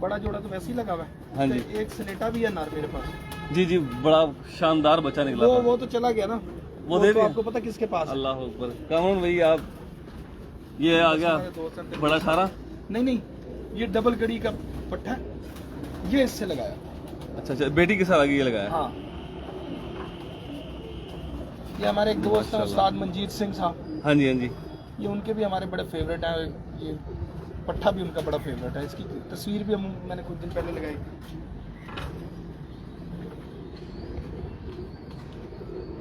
बड़ा जोड़ा तो वैसे ही लगा हुआ है। हाँ जी। तो एक स्लेटा भी है नर मेरे पास। जी जी, बड़ा शानदार बच्चा निकला था। वो तो चला गया ना, वो दे तो दिया? आपको पता किसके पास है? अल्लाह अकबर। कामन भाई आप, ये आ गया हमारे दोस्त हैं। बड़ा सारा। नहीं, ये डबल कड़ी का पट्टा है, ये इससे लगाया। अच्छा अच्छा, बेटी के साथ आगे ये लगाया। हाँ, ये हमारे एक दोस्त हैं माशाल्लाह। उस्ताद मंजीत सिंह साहब, हाँ जी हाँ जी। ये उनके भी हमारे बड़े फेवरेट हैं। ये पट्टा भी उनका बड़ा फेवरेट है। इसकी तस्वीर भी मैंने कुछ दिन पहले लगाई।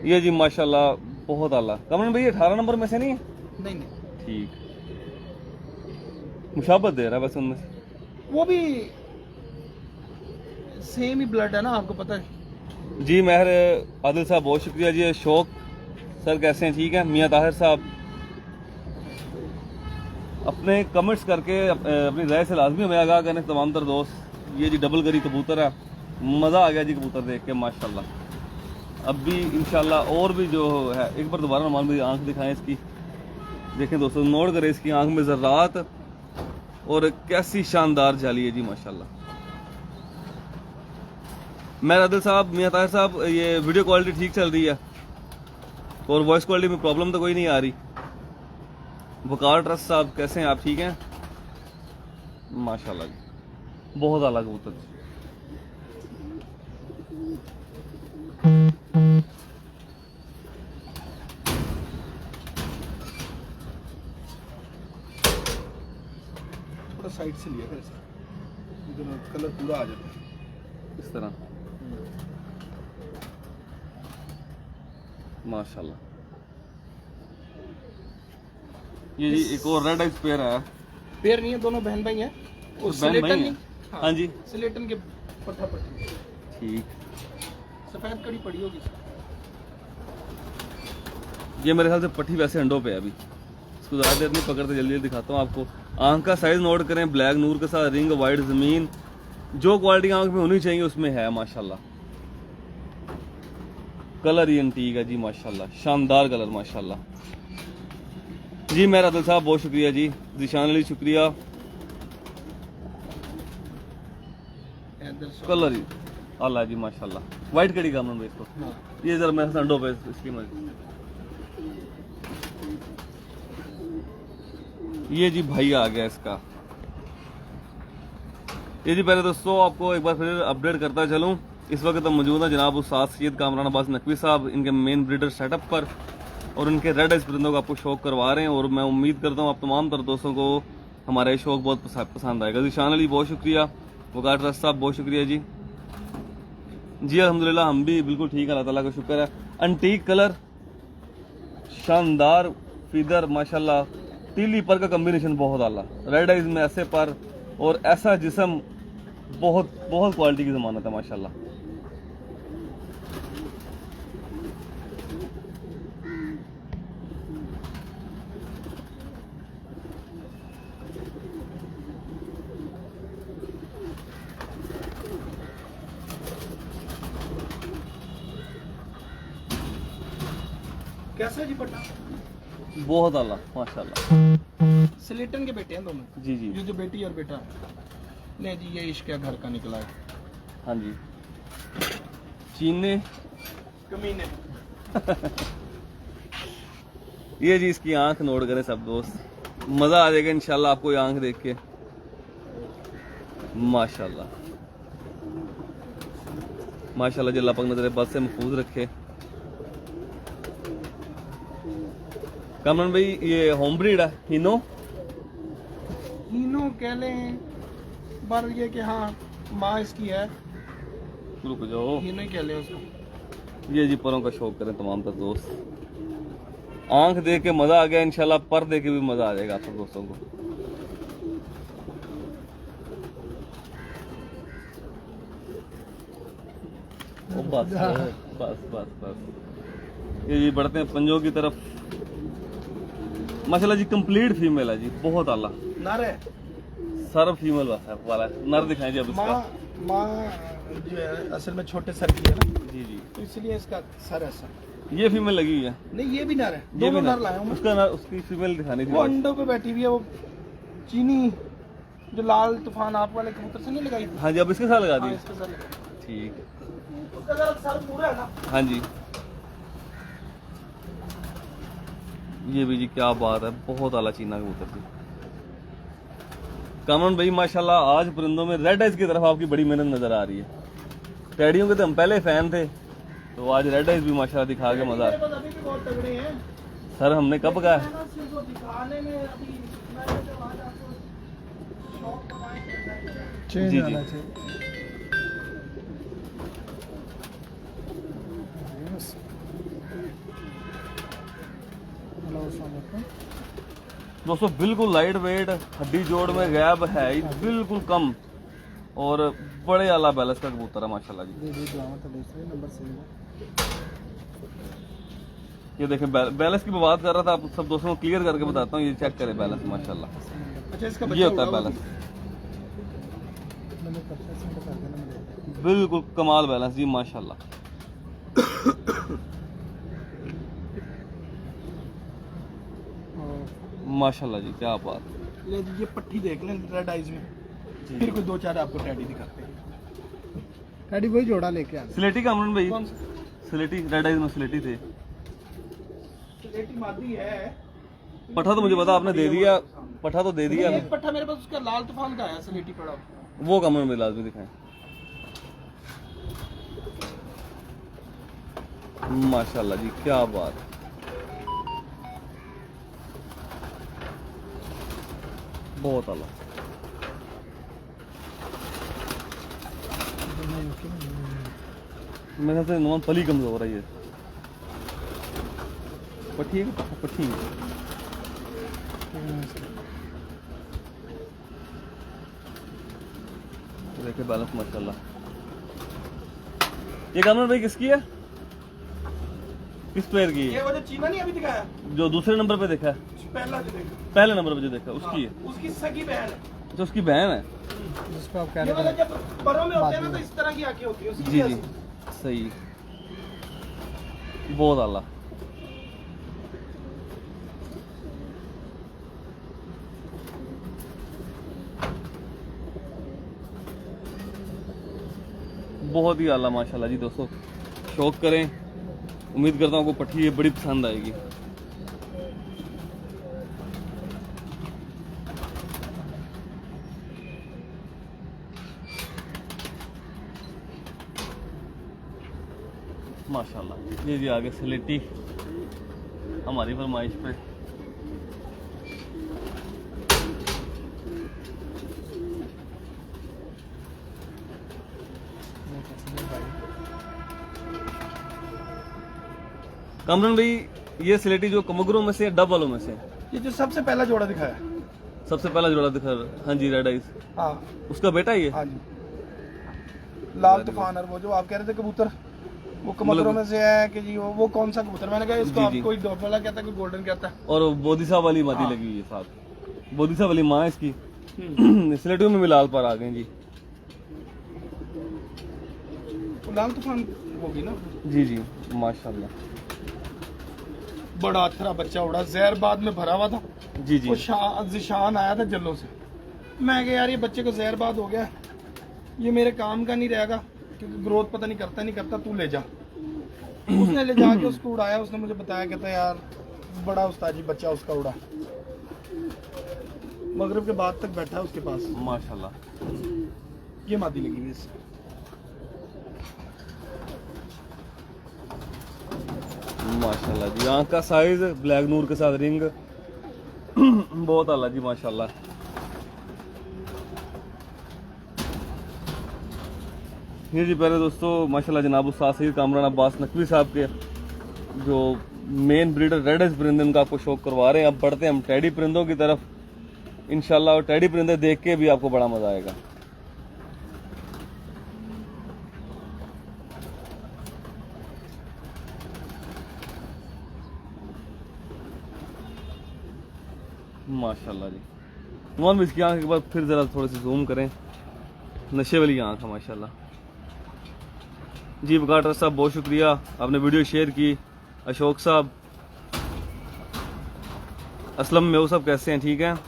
ये जी माशाल्लाह बहुत आला। कमन भाई 18 नंबर में से नहीं है? नहीं, ठीक, मुशाबत दे रहा है बस उनमें से। वो भी सेम ही ब्लड है ना, आपको पता है। जी महर आदिल साहब बहुत शुक्रिया जी। शौक सर कैसे हैं? ठीक है। मियाँ ताहिर साहब अपने कमेंट्स करके अपनी राय से लाजमी हमें आगाह करें तमाम तर दोस्त। ये जी डबल गरी कबूतर है, मज़ा आ गया जी कबूतर देख के माशाल्लाह। अब भी इंशाल्लाह और भी जो है, एक बार दोबारा मान मेरी आंख दिखाएं इसकी, देखें दोस्तों, नोट करें इसकी आंख में ज़र्रात और कैसी शानदार जाली है जी माशाल्लाह। मैं आदिल साहब, मियाँ ताहिर साहब, ये वीडियो क्वालिटी ठीक चल रही है और वॉइस क्वालिटी में प्रॉब्लम तो कोई नहीं आ रही? वकार ट्रस्ट साहब कैसे हैं आप? ठीक हैं माशाल्लाह जी, बहुत आला कबूतर। थोड़ा साइड से लिया था, कलर पूरा आ जाता है इस तरह माशाल्लाह। ये जी एक और रेड आइज पेयर है। पेयर नहीं है, दोनों बहन भाई हैं। वो बहन भाई सिलेटन हैं? नहीं, हाँ जी सिलेटन के पट्टा पट्टी ठीक। सफेद कड़ी पड़ी होगी। ये मेरे ख्याल से पट्टी वैसे अंडों पे है अभी, इसको ज़्यादा देर नहीं पकड़ते, जल्दी जल्दी दिखाता हूँ आपको। आंख का साइज नोट करें, ब्लैक नूर के साथ रिंग वाइट ज़मीन, जो क्वालिटी आंख में होनी चाहिए उसमें है माशाल्लाह। कलर ही एंटीक है जी माशाल्लाह, शानदार कलर माशाल्लाह। जी मेरा दिल साहब बहुत शुक्रिया जी, दिशान अली शुक्रिया। कलर ही अल्लाह जी माशाल्लाह। वाइट कड़ी का मन इसको, ये जरा मेरे अंडों पे इसकी मर्जी। ये जी भाई आ गया इसका। ये जी पहले दोस्तों आपको एक बार फिर अपडेट करता चलूं, इस वक्त हम मौजूद हैं जनाब उस्ताद सैयद कामरान अब्बास नकवी साहब, इनके मेन ब्रीडर सेटअप पर, और इनके रेड आइज परिंदों को आपको शौक करवा रहे हैं। और मैं उम्मीद करता हूँ आप तमाम तर दोस्तों को हमारा ये शौक बहुत पसंद आएगा। जिशान अली बहुत शुक्रिया, वकार ट्रस्ट साहब बहुत शुक्रिया जी। जी अल्हम्दुलिल्लाह हम भी बिल्कुल ठीक है, अल्लाह ताला का शुक्र है। एंटीक कलर, शानदार फीदर माशाल्लाह, तीली पर का कम्बिनेशन बहुत आला, रेड आइज में ऐसे पर और ऐसा जिस्म, बहुत बहुत क्वालिटी की जमानत है माशाल्लाह। कैसा है जी पट्टा? बहुत आला माशाल्लाह। सिलेटन के बेटे हैं दोनों। जी जी ये जो बेटी और बेटा नहीं जी, ये इश्क है घर का निकला है। हाँ जी चीने कमीने। ये जी इसकी आंख नोट करें सब दोस्त, मजा आ जाएगा इंशाल्लाह आपको ये आंख देख के माशाल्लाह माशाल्लाह। जल्ला पक नजर बस से महफूज रखे। कामरान भाई ये होम ब्रीड है हिनो? हीनो कह लें, पर ये कि हाँ माँ इसकी है, रुक जाओ, हीनो ही कह लें उसको। ये जी परों का शौक करें तमाम तर दोस्त, आंख देख के मजा आ गया इंशाल्लाह, पर देख के भी मजा आ जाएगा आप सब दोस्तों को। ओ बस बस बस बस। ये जी बढ़ते हैं पंजों की तरफ। माशाल्लाह जी कंप्लीट फीमेल है जी, बहुत आला। नर है, सर फीमेल वाला है। नर दिखाएं जी अब इसका। माँ जो है असल में छोटे सर की है ना, जी जी तो इसलिए इसका सर ऐसा। ये फीमेल लगी हुई है। नहीं ये भी नर है, ये दोनों भी नर लाया हूँ मैं। उसका नर, उसकी फीमेल दिखानी थी। वो अंडों पे बैठी हुई है, वो चीनी जो लाल तूफान आप वाले कबूतर से नहीं लगाई थी। हाँ जी अब इसके साथ लगा हाँ, दी। इसका सर लगा। ठीक उसका जरा सर पूरा है ना। हाँ जी ये भी जी क्या बात है, बहुत आला चीना कबूतर थी। कामरान भाई माशाल्लाह आज परिंदों में रेड आइज की तरफ आपकी बड़ी मेहनत नजर आ रही है। टेडियों के तो हम पहले फैन थे, तो आज रेड आइज भी माशाल्लाह दिखा के मजा। मेरे पास अभी भी बहुत तगड़े हैं। सर हमने कब कहा? मैं ना सिर्फ वो दिखाने में अभी मैंने जब आज आपको शौक बनाया चेंज जी, आना जी। चाहिए। Yes. हेलो अस्सलाम वालेकुम। दोस्तों बिल्कुल लाइट वेट, हड्डी जोड़ में गैप है ही बिल्कुल कम, और बड़े आला बैलेंस का कबूतर है माशाल्लाह जी। जी दुआओं तो दूसरे नंबर से है। ये देखें बैलेंस की मैं बात कर रहा था, आप सब दोस्तों को क्लियर करके बताता हूँ। ये चेक करें बैलेंस माशाल्लाह, अच्छा इसका ये बच्चा होता है हुआ बैलेंस, मैंने कब से सेंड कर देना मुझे। बिल्कुल कमाल बैलेंस जी माशाल्लाह। माशाल्लाह जी क्या बात। ले जी, ये पट्टी देख लें रेड आइज में, फिर कोई दो चार आपको टैडी दिखाते हैं। डैडी वही जोड़ा लेके आ। स्लेटी का अमन भाई, कौन सा? स्लेटी रेड आइज में स्लेटी थे। स्लेटी मादी है। पठा तो मुझे पता आपने दे दिया, पठा तो दे दिया। एक पट्टा मेरे पास उसका लाल तूफान का है, स्लेटी पड़ा। वो कमर में लाजमी दिखाएं। माशाल्लाह जी क्या बात। बहुत आला। मेरे ख्याल से नॉन पली कमजोर है ये। पट्टी है कि पट्टी है? देखिए बैलेंस माशाल्लाह। ये कामरान भाई किसकी है, किस पेयर की है? ये वो जो चीना नहीं अभी दिखाया, जो दूसरे नंबर पे देखा है, पहला जो देखा, पहले नंबर पे जो देखा उसकी है, उसकी सगी बहन है। जो उसकी बहन है। जिसको आप कह ये रहे वाला थे जब परों में होते हैं ना तो इस तरह की आंखें होती है उसकी। जी जी सही, बहुत आला। बहुत ही आला माशाल्लाह जी दोस्तों, शौक करें। उम्मीद करता हूँ आपको पट्टी ये बड़ी पसंद आएगी। माशाल्लाह। ये जी आगे स्लेटी हमारी फरमाइश पे। कामरान भाई ये स्लेटी जो कमगरों में से डब वालों में से ये जो सबसे पहला जोड़ा दिखाया, सबसे पहला जोड़ा दिखा। हाँ जी रेड आइज, हाँ उसका बेटा ही है। हाँ जी, लाल तूफान। और वो जो आप कह रहे थे कबूतर, वो कबूतरों में से है कि जी वो कौन सा कबूतर? मैंने कहा इसको जी, आप जी। कोई डॉग वाला कहता है, कोई गोल्डन कहता है। और बोदिसा वाली मादी हाँ। लगी हुई है साथ, बोदिसा वाली माँ है इसकी। स्लेटियों में भी लाल पर आ गए जी। वो लाल तूफान होगी ना। जी जी माशाल्लाह। बड़ा अथरा बच्चा उड़ा, जहर बाद में भरा हुआ था। जी जी वो जिशान आया था जल्लों से। मैं कहा यार ये बच्चे को जहर बाद हो गया, ये मेरे काम का नहीं रहेगा, क्योंकि ग्रोथ पता नहीं करता, तू ले जा। उसने ले जाके उसको उड़ाया। उसने मुझे बताया, कहता यार बड़ा उस्तादी बच्चा उसका उड़ा। मगरिब के बाद तक बैठा है उसके पास। माशाल्लाह। ये मादी लगी हुई इससे। माशाल्लाह जी, आँख का साइज ब्लैक नूर के साथ रिंग बहुत आला जी माशाल्लाह। ये जी पहले दोस्तों माशाल्लाह जनाब उस्ताद सईद कामरान अब्बास नकवी साहब के जो मेन ब्रीडर रेड एज परिंदे उनका आपको शौक करवा रहे हैं। अब बढ़ते हैं हम टेडी परिंदों की तरफ इंशाल्लाह, और टेडी परिंदे देख के भी आपको बड़ा मजा आएगा। माशाल्लाह जी। नुमान भी इसकी आँख एक बार फिर ज़रा थोड़ी सी जूम करें, नशे वाली आँख है माशाल्लाह जी। बकाटर साहब बहुत शुक्रिया, आपने वीडियो शेयर की। अशोक साहब, असलम मेव साहब कैसे हैं, ठीक हैं?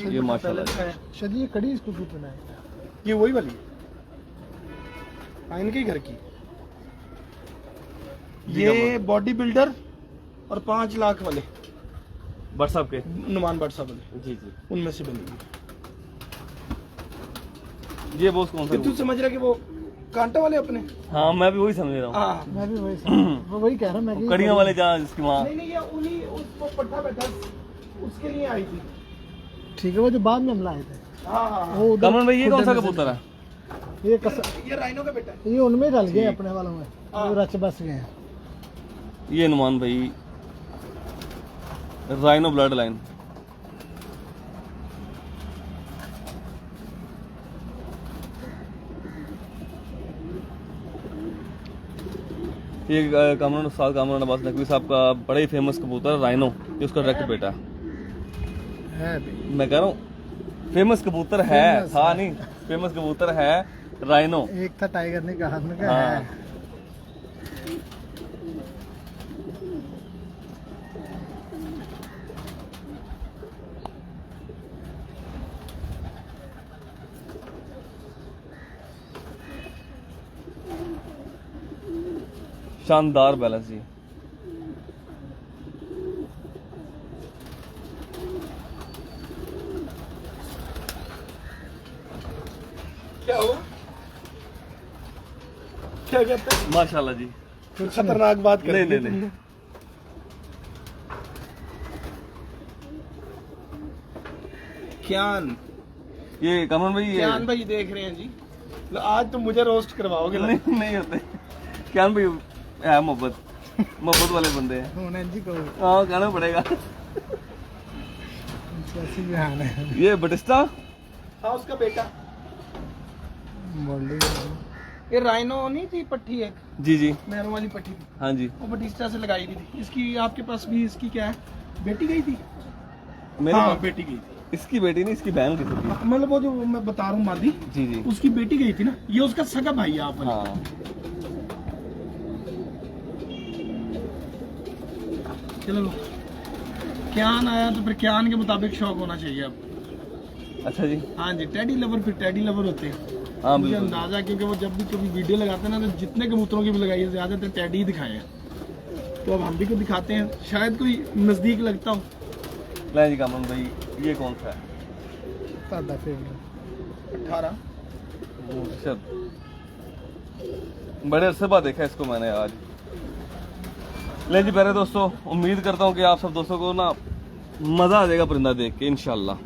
ये माशाल्लाह जी। शायद ये कड़ी इसको क्यों पहनाया? ये वही वाली इनके ही घर की। ये बॉडी बिल्डर और 5 लाख वाले भट्ट साहब के, नुमान भट्ट साहब वाले, जी जी। उनमें से बनी। ये बॉस कौन सा? तू समझ रहा कि वो कांटा वाले अपने? हाँ मैं भी वही समझ रहा हूँ। हाँ मैं भी वही मैं वही कह रहा हूँ मैं कि कड़ियाँ वाले जहाँ जिसकी वहाँ। नहीं ये उन्हीं उसको पट्टा बैठा उसके लिए आई थी। ठीक है, वो जो बाद में हम लाए थे हाँ हाँ हाँ। वो उधर कामरान भाई ये कौन सा खुद कबूतर है? ये ये राइनो का बेटा है। ये उनमें रल गए अपने वालों में, हाँ। वो रच बस गए हैं। ये नुमान भाई राइनो ब्लड लाइन। ये कामरान उस्ताद कामरान अब्बास नकवी साहब का बड़ा ही फेमस कबूतर राइनो, ये उसका डायरेक्ट बेटा है। भी मैं कह रहा हूँ फेमस कबूतर है, था नहीं, फेमस कबूतर है राइनो। एक था टाइगर ने कहा हमने कहा हाँ। है। शानदार बैलेंस जी। क्या हुआ? क्या कहते हैं? माशाल्लाह जी। फिर खतरनाक बात कर नहीं, दी नहीं, तुमने। क्यान ये कामरान भाई ये क्यान भाई देख रहे हैं जी। आज तो मुझे रोस्ट करवाओगे ना। नहीं नहीं होते। क्या भाई है मोहब्बत। मोहब्बत वाले बंदे हैं। होना जी को हाँ कहना पड़ेगा। ऐसी बिहान है ये बटिस्टा हाँ उसका बेटा। बोल ये राइनो नहीं थी पट्टी एक जी जी मैरों वाली पट्टी थी, हाँ जी वो बटिस्टा से लगाई गई थी। इसकी आपके पास भी इसकी क्या है, बेटी गई थी? मेरे हाँ पास बेटी गई थी। इसकी बेटी नहीं, इसकी बहन की थी। मतलब वो जो मैं बता रहा हूँ मादी, जी जी उसकी बेटी गई थी ना, ये उसका सगा भाई है आप वाला। हाँ चलो क्यान आया तो फिर क्यान के मुताबिक शौक होना चाहिए अब। अच्छा जी हाँ जी, टेडी लवर फिर टेडी लवर होते हैं। हाँ मुझे बिल्कुल। अंदाजा है, क्योंकि वो जब भी कभी वीडियो लगाते हैं ना, तो जितने कबूतरों की भी लगाई है ज्यादातर टेडी ही दिखाए हैं। तो अब हम भी को दिखाते हैं, शायद कोई नजदीक लगता हो। ले जी कामन भाई, ये कौन सा है? ਤੁਹਾਡਾ फेवरेट 18 मुर्शद। बड़े अरसे बाद देखा इसको मैंने आज। ले जी प्यारे दोस्तों, उम्मीद करता हूँ कि आप सब दोस्तों को ना मजा आ जाएगा परिंदा देख के इंशाल्लाह।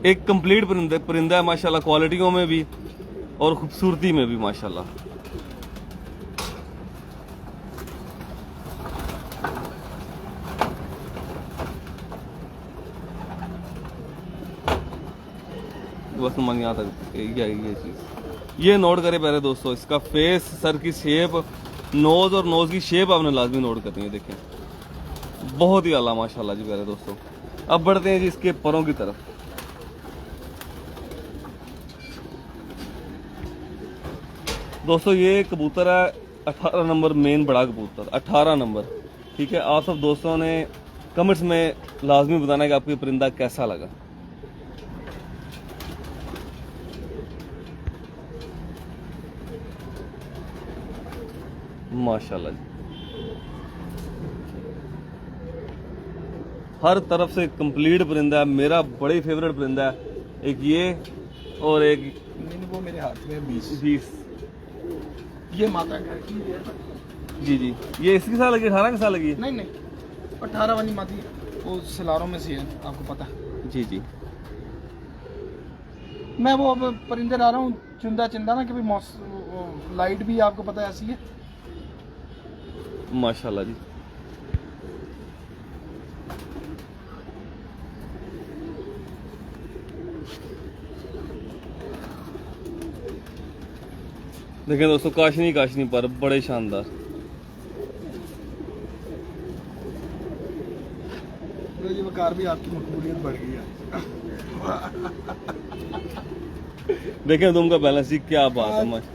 एक कंप्लीट परिंदा है माशाल्लाह, क्वालिटियों में भी और खूबसूरती में भी माशाल्लाह। बस मन यहाँ तक ये चीज ये नोट करे प्यारे दोस्तों, इसका फेस, सर की शेप, नोज और नोज की शेप आपने लाजमी नोट करनी है। देखें बहुत ही आला माशाल्लाह जी प्यारे दोस्तों। अब बढ़ते हैं जी इसके परों की तरफ। दोस्तों ये कबूतर है 18 नंबर, मेन बड़ा कबूतर 18 नंबर। ठीक है, आप सब दोस्तों ने कमेंट्स में लाजमी बताना है कि आपको ये परिंदा कैसा लगा। माशाल्लाह जी, हर तरफ से कंप्लीट परिंदा है। मेरा बड़ा ही फेवरेट परिंदा है, एक ये और एक नहीं, वो मेरे हाथ में 20। ये माता घर की है। जी जी, ये इसकी साल लगी, 18 की साल लगी है? नहीं नहीं, 18 वाली मादी वो सिलारों में से है, आपको पता है। जी जी। मैं वो अब परिंदे ला रहा हूँ चुंदा चिंदा ना, कभी लाइट भी आपको पता है ऐसी है। माशाल्लाह जी, देखें दोस्तों, काशनी काशनी पर बड़े शानदार। तो ये वकार भी आपकी मकबूलियत बढ़ गई है। देखें तुमका बैलेंस जी, क्या बात है माशा।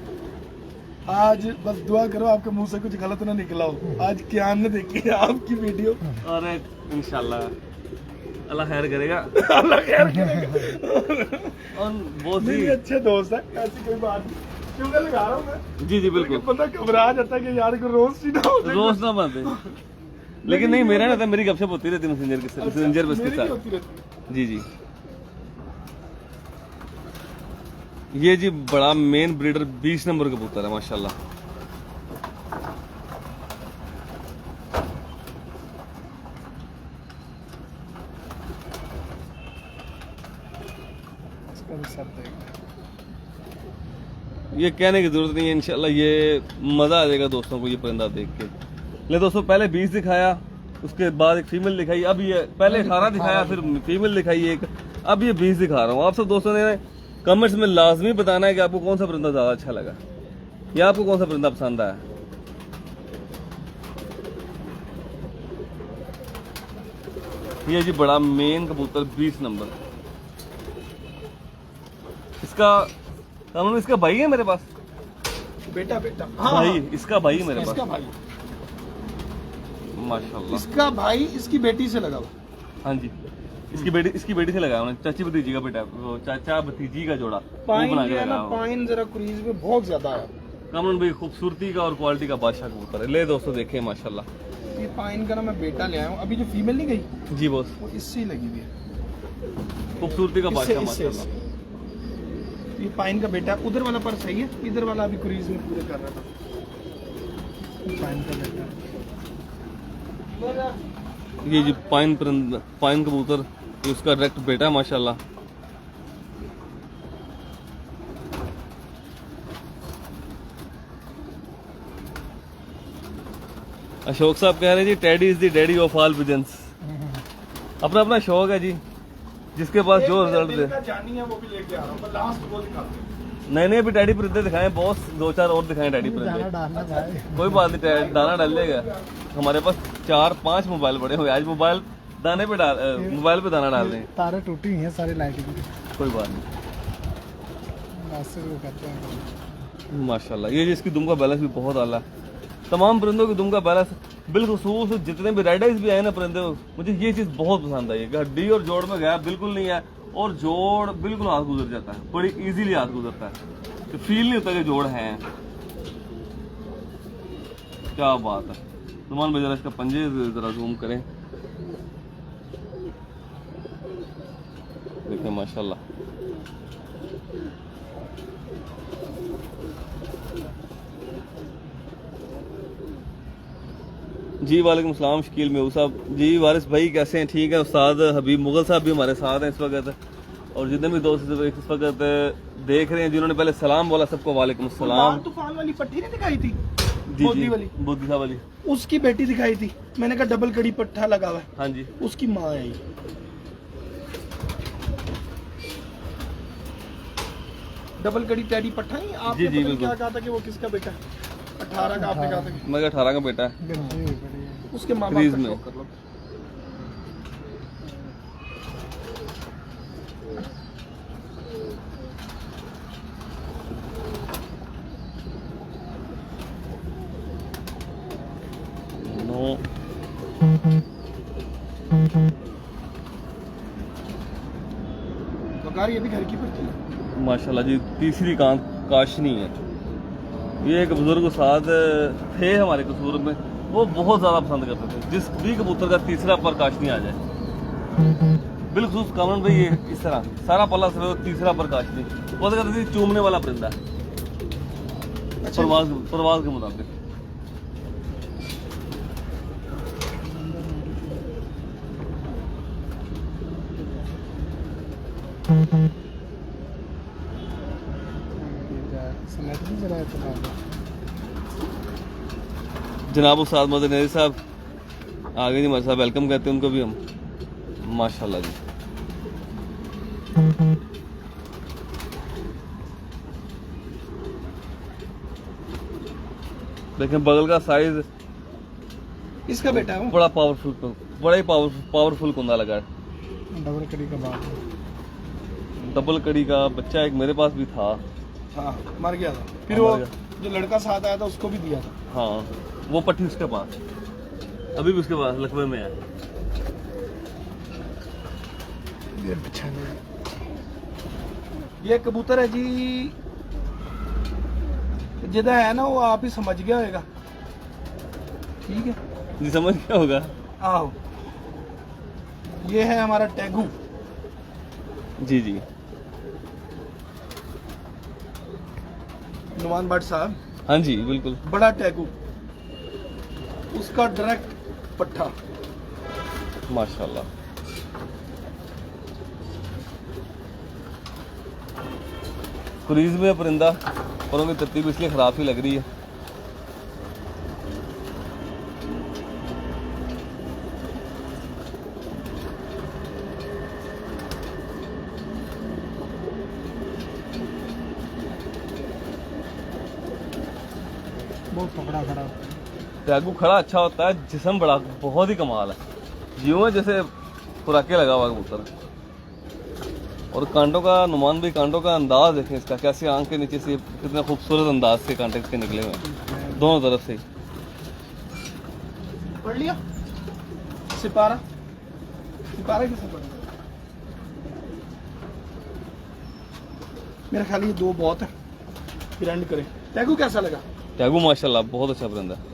आज बस दुआ करो आपके मुंह से कुछ गलत ना निकला हो। आज क्या ने देखी है आपकी वीडियो। अरे इंशाल्लाह अल्लाह खैर करेगा। अल्लाह खैर करेगा। और बहुत मेरे ही अच्छे दोस्त है, ऐसी कोई बात नहीं। क्यों लगा रहा हूँ मैं? जी जी बिल्कुल, बंदा घबरा जाता है कि यार को रोज ही ना हो जाए। रोज ना बनते, लेकिन नहीं मेरा ना था, मेरी गपशप होती रहती मैसेंजर के मैसेंजर पे इसके मेरी भी साथ। होती रहती है। जी जी, ये जी बड़ा मेन ब्रीडर 20 नंबर कबूतर है माशाल्लाह। इसका भी सब देख। ये कहने की जरूरत नहीं है, इंशाल्लाह ये मजा आ जाएगा दोस्तों को ये परिंदा देख के। ले दोस्तों, पहले 20 दिखाया, उसके बाद एक फीमेल दिखाई, अब ये पहले 18 दिखाया, फिर फीमेल दिखाई एक, अब ये 20 दिखा रहा हूँ। आप सब दोस्तों ने कमेंट्स में लाजमी बताना है कि आपको कौन सा परिंदा ज्यादा अच्छा लगा या आपको कौन सा परिंदा पसंद आया। ये जी बड़ा मेन कबूतर 20 नंबर, इसका भाई है मेरे पास। बेटा बेटा भाई, इसका भाई है मेरे इसका पास भाई, माशाल्लाह। इसका भाई इसकी बेटी से लगा हुआ। हाँ जी, इसकी बेटी से लगाया उन्होंने, चाची भतीजी का बेटा, वो चाचा भतीजी का जोड़ा वो पाइन बना जो के है ना, लगाया हुआ। पाइन जरा क्रीज में बहुत ज्यादा है। कामरान भाई खूबसूरती का और क्वालिटी का बादशाह कबूतर है। ले दोस्तों देखें माशाल्लाह। ये पाइन का ना मैं बेटा ले आया हूँ, अभी जो फीमेल नहीं गई जी बॉस, वो इससे ही लगी हुई है। खूबसूरती का बादशाह इससे माशाल्लाह। ये पाइन का बेटा, उधर वाला पर सही है, इधर वाला अभी क्रीज में पूरे कर रहा था। पाइन का बेटा ये जी पाइन कबूतर, ये उसका डायरेक्ट बेटा है माशाल्लाह। अशोक साहब कह रहे हैं जी Teddy is the daddy of all pigeons. अपना अपना शौक है जी, जिसके पास जो रिजल्ट दे। जानी है वो भी लेके आ रहा हूँ, लास्ट वो दिखाते हैं। नहीं अभी डैडी परिंदे दिखाएं बॉस, 2-4 और दिखाएं डैडी दाना परिंदे। डालना भाई। कोई बात नहीं, दाना डाल लेगा। हमारे पास 4-5 मोबाइल पड़े हुए, आज मोबाइल दाने पे डाल, मोबाइल पे दाना डाल दें। तारे टूटी हुई हैं सारी लाइटिंग की। कोई बात नहीं, रास्ते वो करते हैं। माशाल्लाह। ये जी इसकी दुम का बैलेंस भी बहुत आला है। तमाम परिंदों की दुम का बैलेंस बिलखुसूस जितने भी रेड आइज भी आए ना परिंदे, मुझे ये चीज़ बहुत पसंद आई है कि हड्डी और जोड़ में गैप बिल्कुल नहीं है और जोड़ बिल्कुल हाथ गुजर जाता है, बड़ी इजीली हाथ गुजरता है, तो फील नहीं होता कि जोड़ है। क्या बात है। नुमान भाई जरा इसका पंजे जरा जूम करें, देखें माशाल्लाह। जी वालेकुम सलाम शकील मेहू साहब। जी वारिस भाई कैसे हैं? ठीक है। उस्ताद हबीब मुगल साहब भी हमारे साथ हैं इस वक्त, और जितने भी दोस्त इस वक्त देख रहे हैं जिन्होंने पहले सलाम बोला सबको वालेकुम सलाम। तूफान वाली पट्टी नहीं दिखाई थी, जी बोदी जी वाली, बोदी साहब वाली, उसकी बेटी दिखाई थी। मैंने कहा डबल कड़ी पट्टा लगा हुआ है, हाँ जी। उसकी माँ है ये। डबल कड़ी टैडी पट्टा ही आपने जी, पता नहीं बिल्कुल। क्या कहा था कि वो किसका बेटा है? 18 का आपने कहा था कि मैं 18 का बेटा है। गंजी हुई पड़ी है। उसके माँ बाप क्रीज का में। शौक कर लो। नो वकार ये भी घर की पट्टी है। माशाल्लाह जी, तीसरी काशनी है। ये एक बुजुर्ग उस्ताद थे हमारे कसूर में, वो बहुत ज़्यादा पसंद करते थे जिस भी कबूतर का तीसरा पर काशनी आ जाए। बिल्कुल कामन भाई ये इस तरह सारा पल्ला से तीसरा पर काशनी, वो तो कहते थे चूमने वाला परिंदा है, परवाज के मुताबिक। स्नैचिंग चलाया तो जनाब उस्ताद मोहम्मद नज़ीर साहब आगे जी हमारे साहब, वेलकम कहते हैं उनको भी हम। माशाल्लाह जी। देखें बगल का साइज इसका बेटा है वो। बड़ा पावरफुल, बड़ा ही पावरफुल कुंदा लगा है। डबल कड़ी का बात है। डबल कड़ी का बच्चा एक मेरे पास भी था। हाँ मर गया था, फिर हाँ, वो मर गया। जो लड़का साथ आया था उसको भी दिया था। हाँ वो पट्टी उसके पास, अभी भी उसके पास लकवे में है। ये बिछाने ये कबूतर है जी, जिदा है ना वो आप ही समझ गया होगा। ठीक है जी समझ क्या होगा। आओ, ये है हमारा टैगू। जी जी नुमान भट्ट साहब, हाँ जी बिल्कुल। बड़ा टैगू, उसका डायरेक्ट पट्ठा। माशाल्लाह। क्रीज में परिंदा, पर उनकी तरतीब इसलिए खराब ही लग रही है। बहुत पकड़ा खड़ा। टैगू खड़ा अच्छा होता है, जिस्म बड़ा बहुत ही कमाल है, यूं है जैसे खुराके लगा हुआ कबूतर। और कांटों का, नुमान भाई कांटों का अंदाज देखें इसका, कैसे आंख के नीचे से कितने खूबसूरत अंदाज से कांटे इसके निकले हुए हैं दोनों तरफ से। पढ़ लिया सिपारा, सिपारा किसे पढ़ा? मेरा ख्याल ये दो बहुत है, फिर एंड करें। टैगू कैसा लगा? टैगू माशाल्लाह बहुत अच्छा परिंदा है।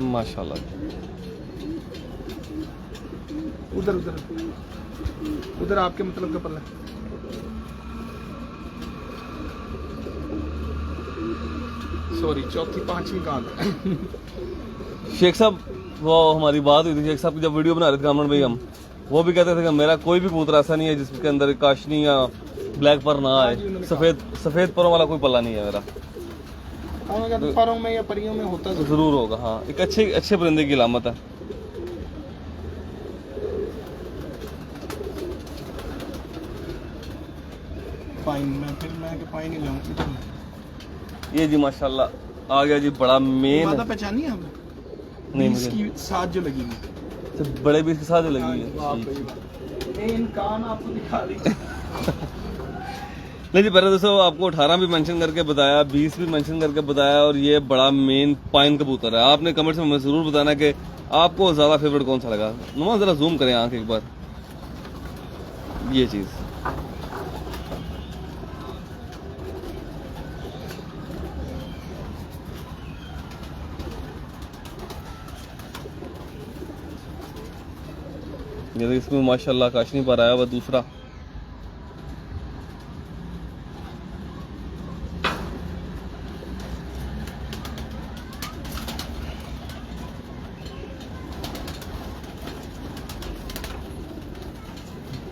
माशाल्लाह। उधर उधर उधर आपके मतलब का पल्ला। सॉरी, चौथी पांचवी कांत। शेख साहब वो हमारी बात हुई थी, शेख साहब की जब वीडियो बना रहे थे कामरान भाई हम, वो भी कहते थे कि मेरा कोई भी कबूतर ऐसा नहीं है जिसके अंदर काशनी या ब्लैक पर ना आए, सफेद परों वाला कोई पल्ला नहीं है मेरा। तो परों में या परियों में होता जरूर होगा, हाँ, एक अच्छे परिंदे की अलामत है। पाइन मैं पाइन ही लाऊं। ये जी माशाल्लाह आ गया जी बड़ा मेन। मादा पहचानी है आपने? नहीं बीस मुझे की साथ जो लगी हुई तो बड़े बीस के साथ जो लगी हाँ, है। वाह, सही बात। ये इन कान आपको दिखा दी। नहीं जी, पहले दोस्तों आपको 18 भी मेंशन करके बताया, 20 भी मेंशन करके बताया, और ये बड़ा मेन पाइन कबूतर है। आपने कमेंट्स में मुझे जरूर बताना कि आपको ज्यादा फेवरेट कौन सा लगा। नुमा जरा जूम करें आंख एक बार, ये चीज ये देखिए, इसमें माशाल्लाह काशनी पर आया हुआ दूसरा।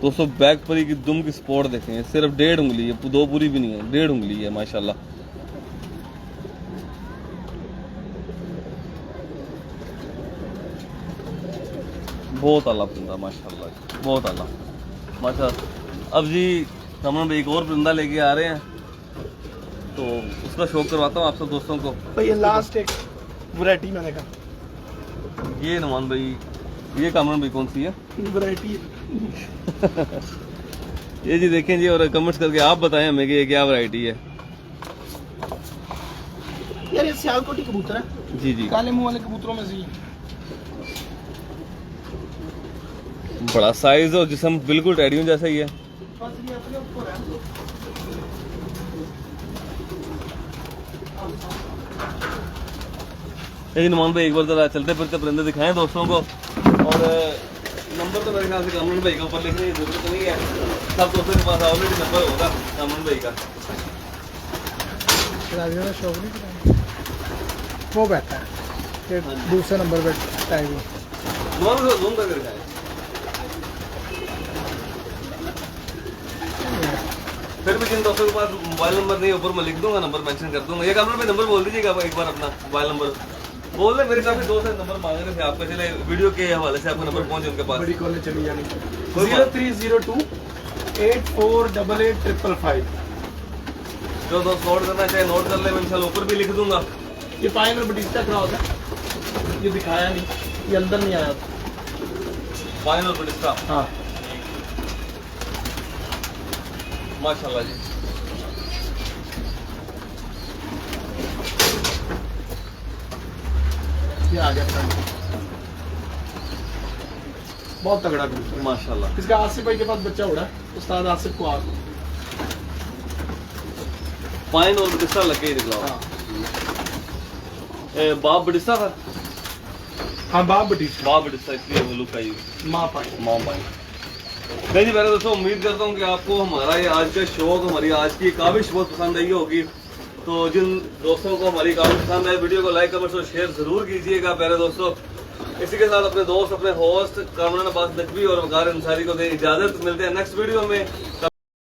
दोस्तों बैक परी की दुम की स्पॉट देखें, सिर्फ 1.5 उंगली है, 2 पूरी भी नहीं है, 1.5 उंगली है माशाल्लाह। बहुत आला परिंदा माशाल्लाह, बहुत आला माशाल्लाह। अब जी हम एक और परिंदा लेके आ रहे हैं, तो उसका शौक करवाता हूँ आप सब दोस्तों को। भाई ये लास्ट एक वैरायटी मैंने कहा, ये नुमान भाई, ये कामरान भाई कौन सी है? वैरायटी ये जी देखें जी, और कमेंट्स करके आप बताएं हमें कि ये क्या वैरायटी है। यार ये सियालकोटी कबूतर है जी जी, काले मुंह वाले कबूतरों में से ही। बड़ा साइज और जिस्म बिल्कुल टेडियो जैसा ही है। बस ये अपने ऊपर है। ये जी नुमान भाई एक बार जरा चलते फिरते परिंदे दिखाएं दोस्तों को, और नंबर तो मेरे ख्याल से कामरान भाई के ऊपर लिखने की जरूरत नहीं है, सब दोस्तों के पास ऑलरेडी नंबर होगा कामरान भाई का। राजा का शौक नहीं कराना। वो बैठा है ये दूसरे नंबर पे टाइम। नुमान भाई जूम करके दिखाएं। फिर भी जिन दोस्तों के पास मोबाइल नंबर नहीं, ऊपर मैं लिख दूंगा, नंबर मेंशन कर दूंगा। ये कामरान भाई नंबर बोल दीजिएगा एक बार अपना मोबाइल नंबर बोल रहे। मेरे काफी दोस्त नंबर मांग रहे थे आपको, चले वीडियो के हवाले से आपको नंबर पहुंचे उनके पास। बड़ी कॉलेज चली जानी। 0302 848855। जो दोस्त नोट करना चाहे नोट कर ले, मैं इंशाल्लाह ऊपर भी लिख दूंगा। ये पाइन और बटिस्टा क्रॉस है, ये दिखाया नहीं, ये अंदर नहीं आया था। पाइन और बटिस्टा, हाँ माशाल्लाह जी। ये आ गया फ्रंट, बहुत तगड़ा कबूतर माशाल्लाह। इसका आसिफ भाई के पास बच्चा उड़ा है, उस्ताद आसिफ को आप। पाइन और बटिस्टा लग गई निकला। हाँ बाप बटिस्टा था, हाँ बाप बटिस्टा, बाप बटिस्टा, इसलिए वो लुक आई माँ पाइन। Mom pine. नहीं जी, मेरे दोस्तों उम्मीद करता हूँ कि आपको हमारा ये आज का शौक, हमारी आज की काविश बहुत पसंद आई होगी। तो जिन दोस्तों को हमारी काविश पसंद है, वीडियो को लाइक कमेंट और शेयर जरूर कीजिएगा प्यारे दोस्तों। इसी के साथ अपने दोस्त, अपने होस्ट कामरान अब्बास नकवी और वकार अंसारी को दें इजाजत। मिलते हैं नेक्स्ट वीडियो में।